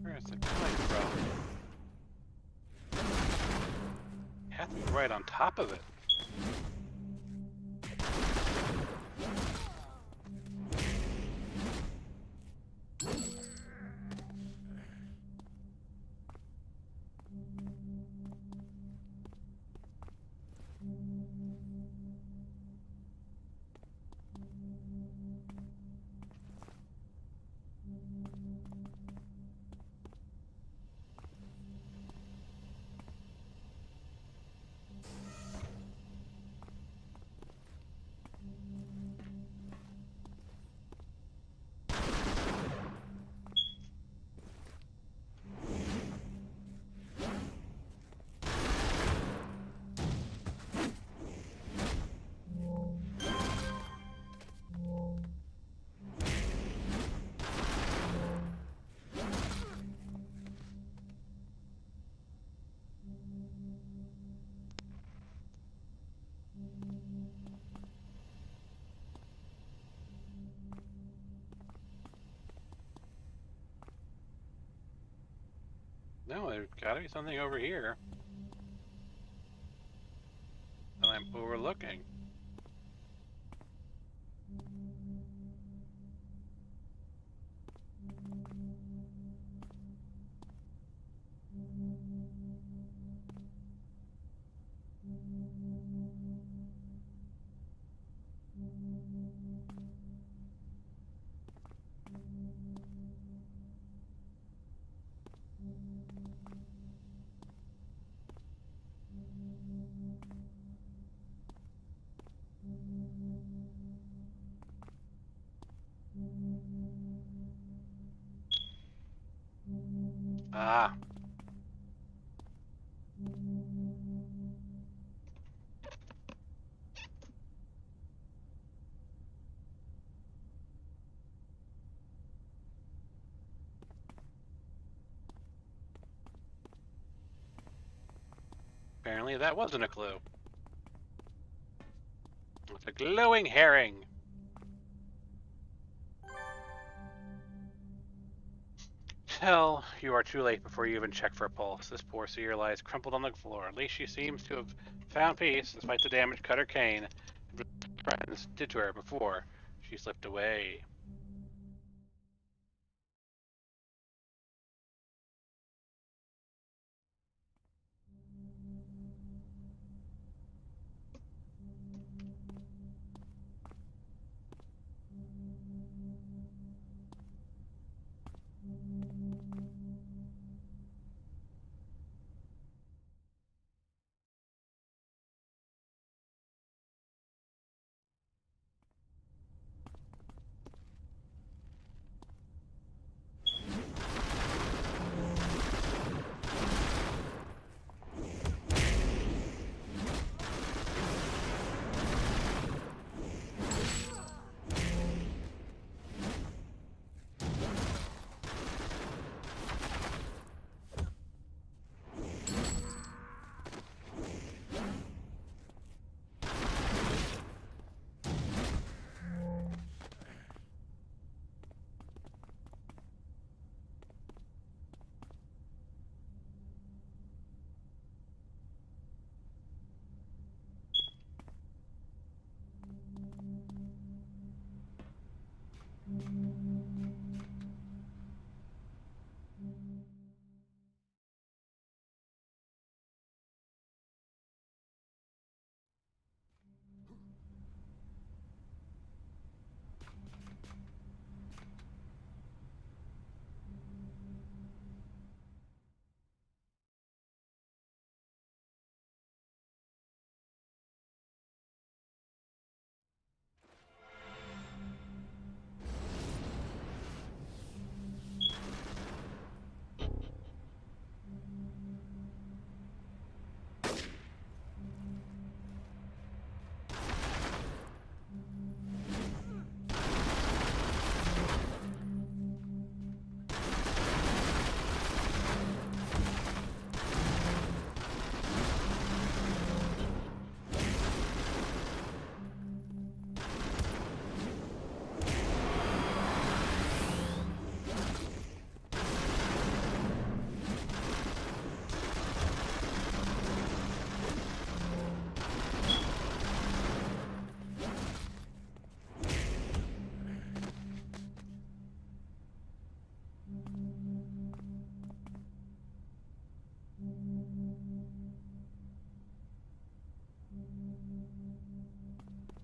Where is it coming from? You have to be right on top of it. No, there's gotta be something over here that I'm overlooking. Ah. Apparently that wasn't a clue. It's a glowing herring. Hell, you are too late before you even check for a pulse. This poor seer lies crumpled on the floor. At least she seems to have found peace, despite the damage Cutter Kane and his friends did to her before she slipped away.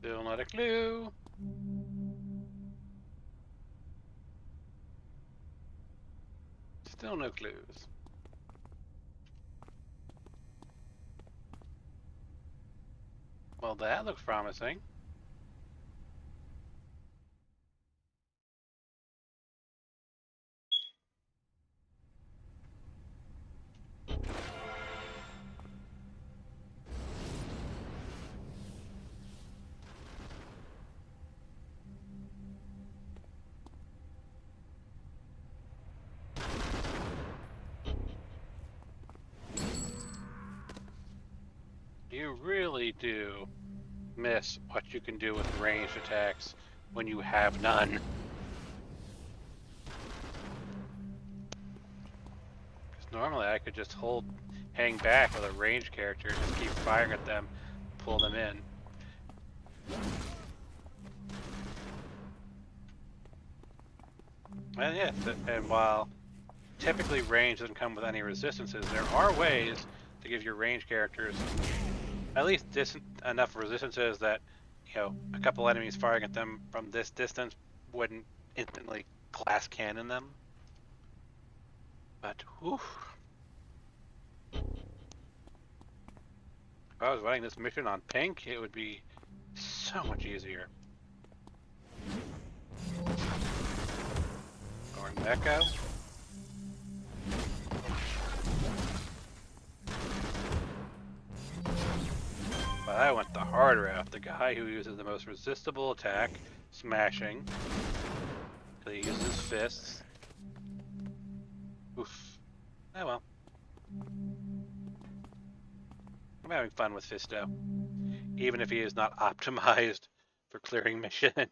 Still not a clue. Still no clues. Well, that looks promising. You really do miss what you can do with ranged attacks when you have none. Because normally I could just hang back with a ranged character, just keep firing at them, pull them in. And yes, and while typically range doesn't come with any resistances, there are ways to give your range characters at least enough resistances that, a couple enemies firing at them from this distance wouldn't instantly glass cannon them. But, whew. If I was running this mission on pink, it would be so much easier. Going Echo. But I went the hard route. The guy who uses the most resistible attack, smashing. He uses fists. Oof. Oh well. I'm having fun with Fisto. Even if he is not optimized for clearing missions.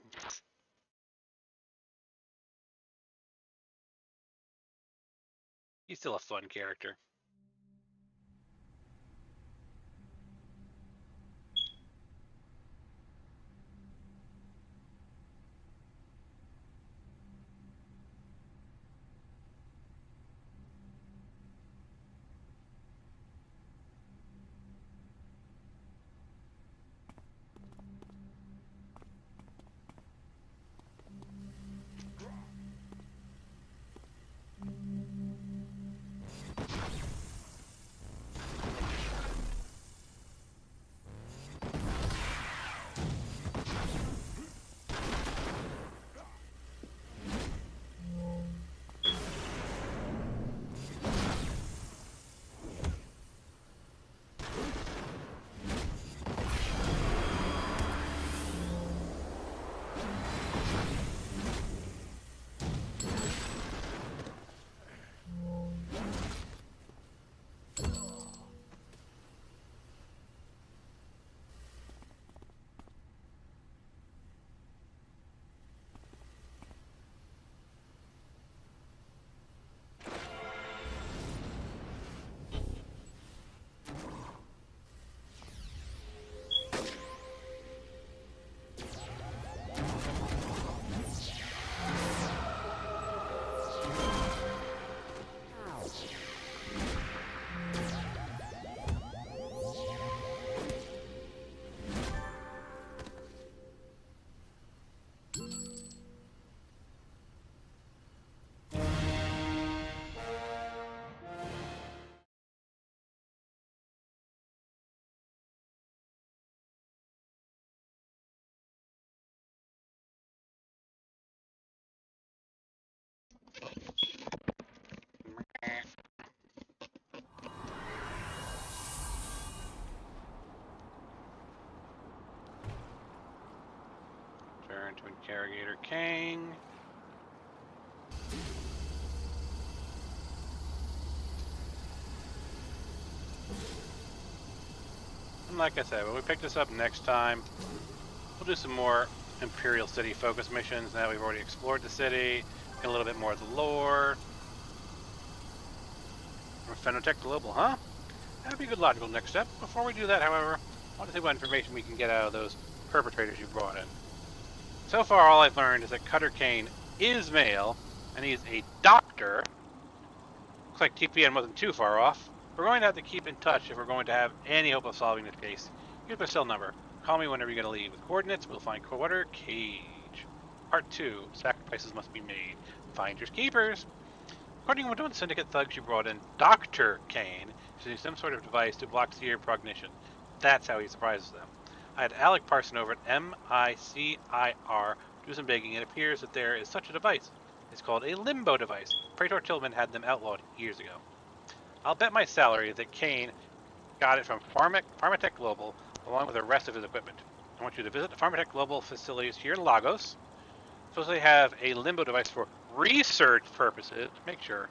He's still a fun character. Turn to Interrogator Kang. And like I said, when we pick this up next time, we'll do some more Imperial City focus missions. Now we've already explored the city, get a little bit more of the lore. Fenotech Global, huh? That'd be a good logical next step. Before we do that, however, I want to see what information we can get out of those perpetrators you brought in. So far, all I've learned is that Cutter Kane is male, and he's a doctor. Looks like TPN wasn't too far off. We're going to have to keep in touch if we're going to have any hope of solving this case. Here's my cell number. Call me whenever you're going to leave. With coordinates, we'll find Quarter Cage. Part 2. Sacrifices must be made. Finders keepers. According to one of the Syndicate thugs you brought in, Dr. Kane is using some sort of device to block seer prognition. That's how he surprises them. I had Alec Parson over at MICIR do some digging. It appears that there is such a device. It's called a limbo device. Praetor Tillman had them outlawed years ago. I'll bet my salary that Kane got it from Pharmatech Global along with the rest of his equipment. I want you to visit the Pharmatech Global facilities here in Lagos. Suppose they have a limbo device for research purposes. Make sure.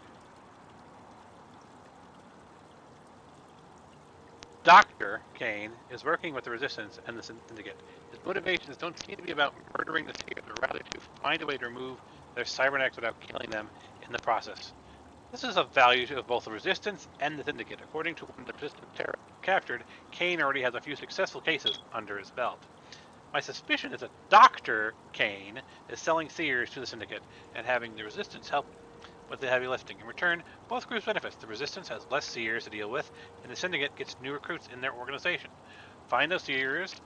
Dr. Kane is working with the Resistance and the Syndicate. His motivations don't seem to be about murdering the Seers, but rather to find a way to remove their cybernetics without killing them in the process. This is of value to both the Resistance and the Syndicate. According to one of the Resistance terrorists captured, Kane already has a few successful cases under his belt. My suspicion is that Dr. Kane is selling Seers to the Syndicate and having the Resistance help with the heavy lifting. In return, both groups benefit. The Resistance has less Seers to deal with, and the Syndicate gets new recruits in their organization. Find those Seers,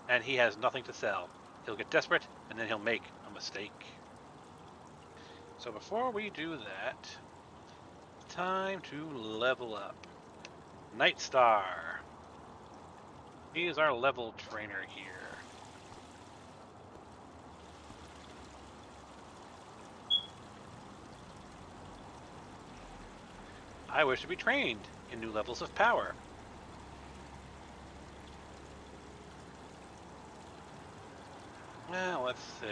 and he has nothing to sell. He'll get desperate, and then he'll make a mistake. So before we do that, time to level up. Nightstar. He is our level trainer here. I wish to be trained in new levels of power. Well, let's see.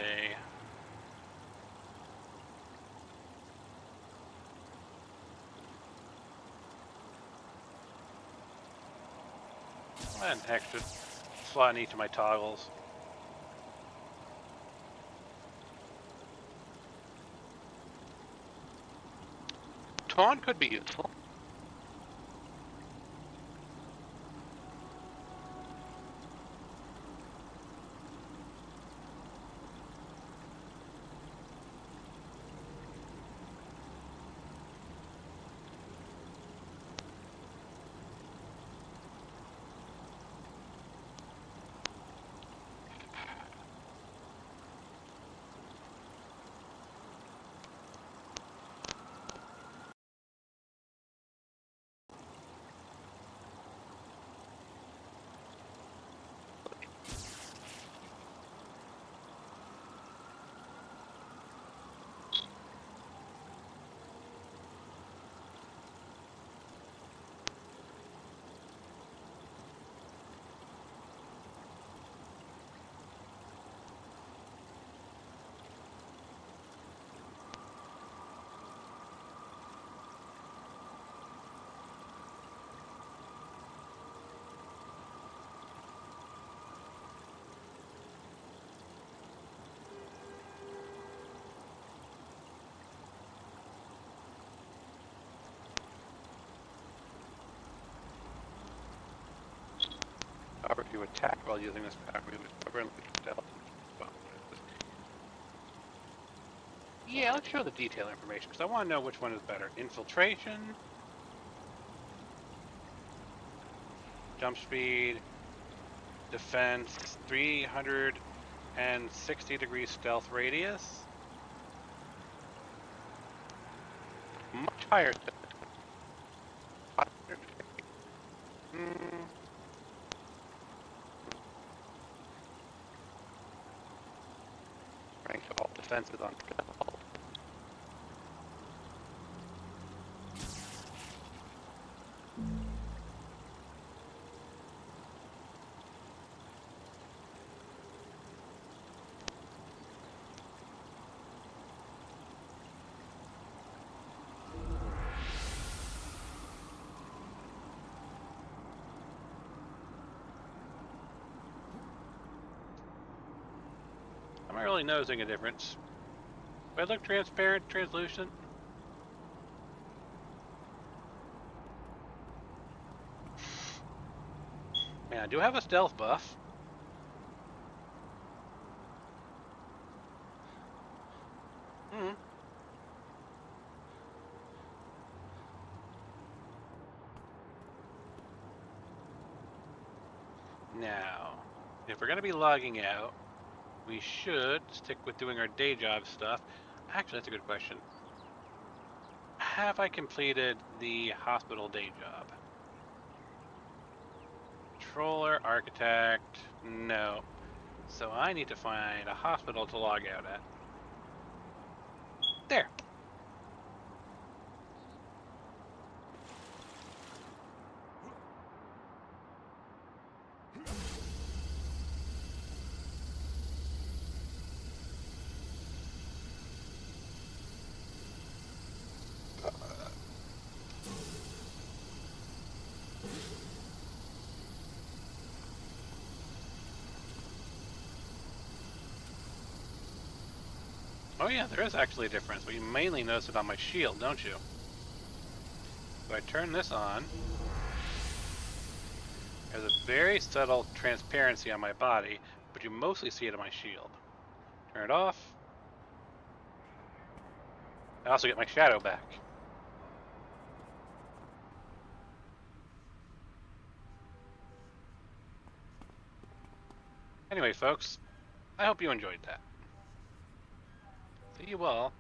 An extra slot in each of my toggles. Taunt could be useful. However, if you attack while using this power, we would cover and stealth. Yeah, let's show the detail information, because I want to know which one is better. Infiltration, jump speed, defense, 360-degree stealth radius. Much higher. Rank of all defenses on stealth. I'm not really noticing a difference. Do I look transparent, translucent? Man, I do have a stealth buff. Now, if we're going to be logging out, we should stick with doing our day job stuff. Actually, that's a good question. Have I completed the hospital day job? Controller, architect, no. So I need to find a hospital to log out at. There. Oh yeah, there is actually a difference, but you mainly notice it on my shield, don't you? So I turn this on. There's a very subtle transparency on my body, but you mostly see it on my shield. Turn it off. I also get my shadow back. Anyway, folks, I hope you enjoyed that. See you all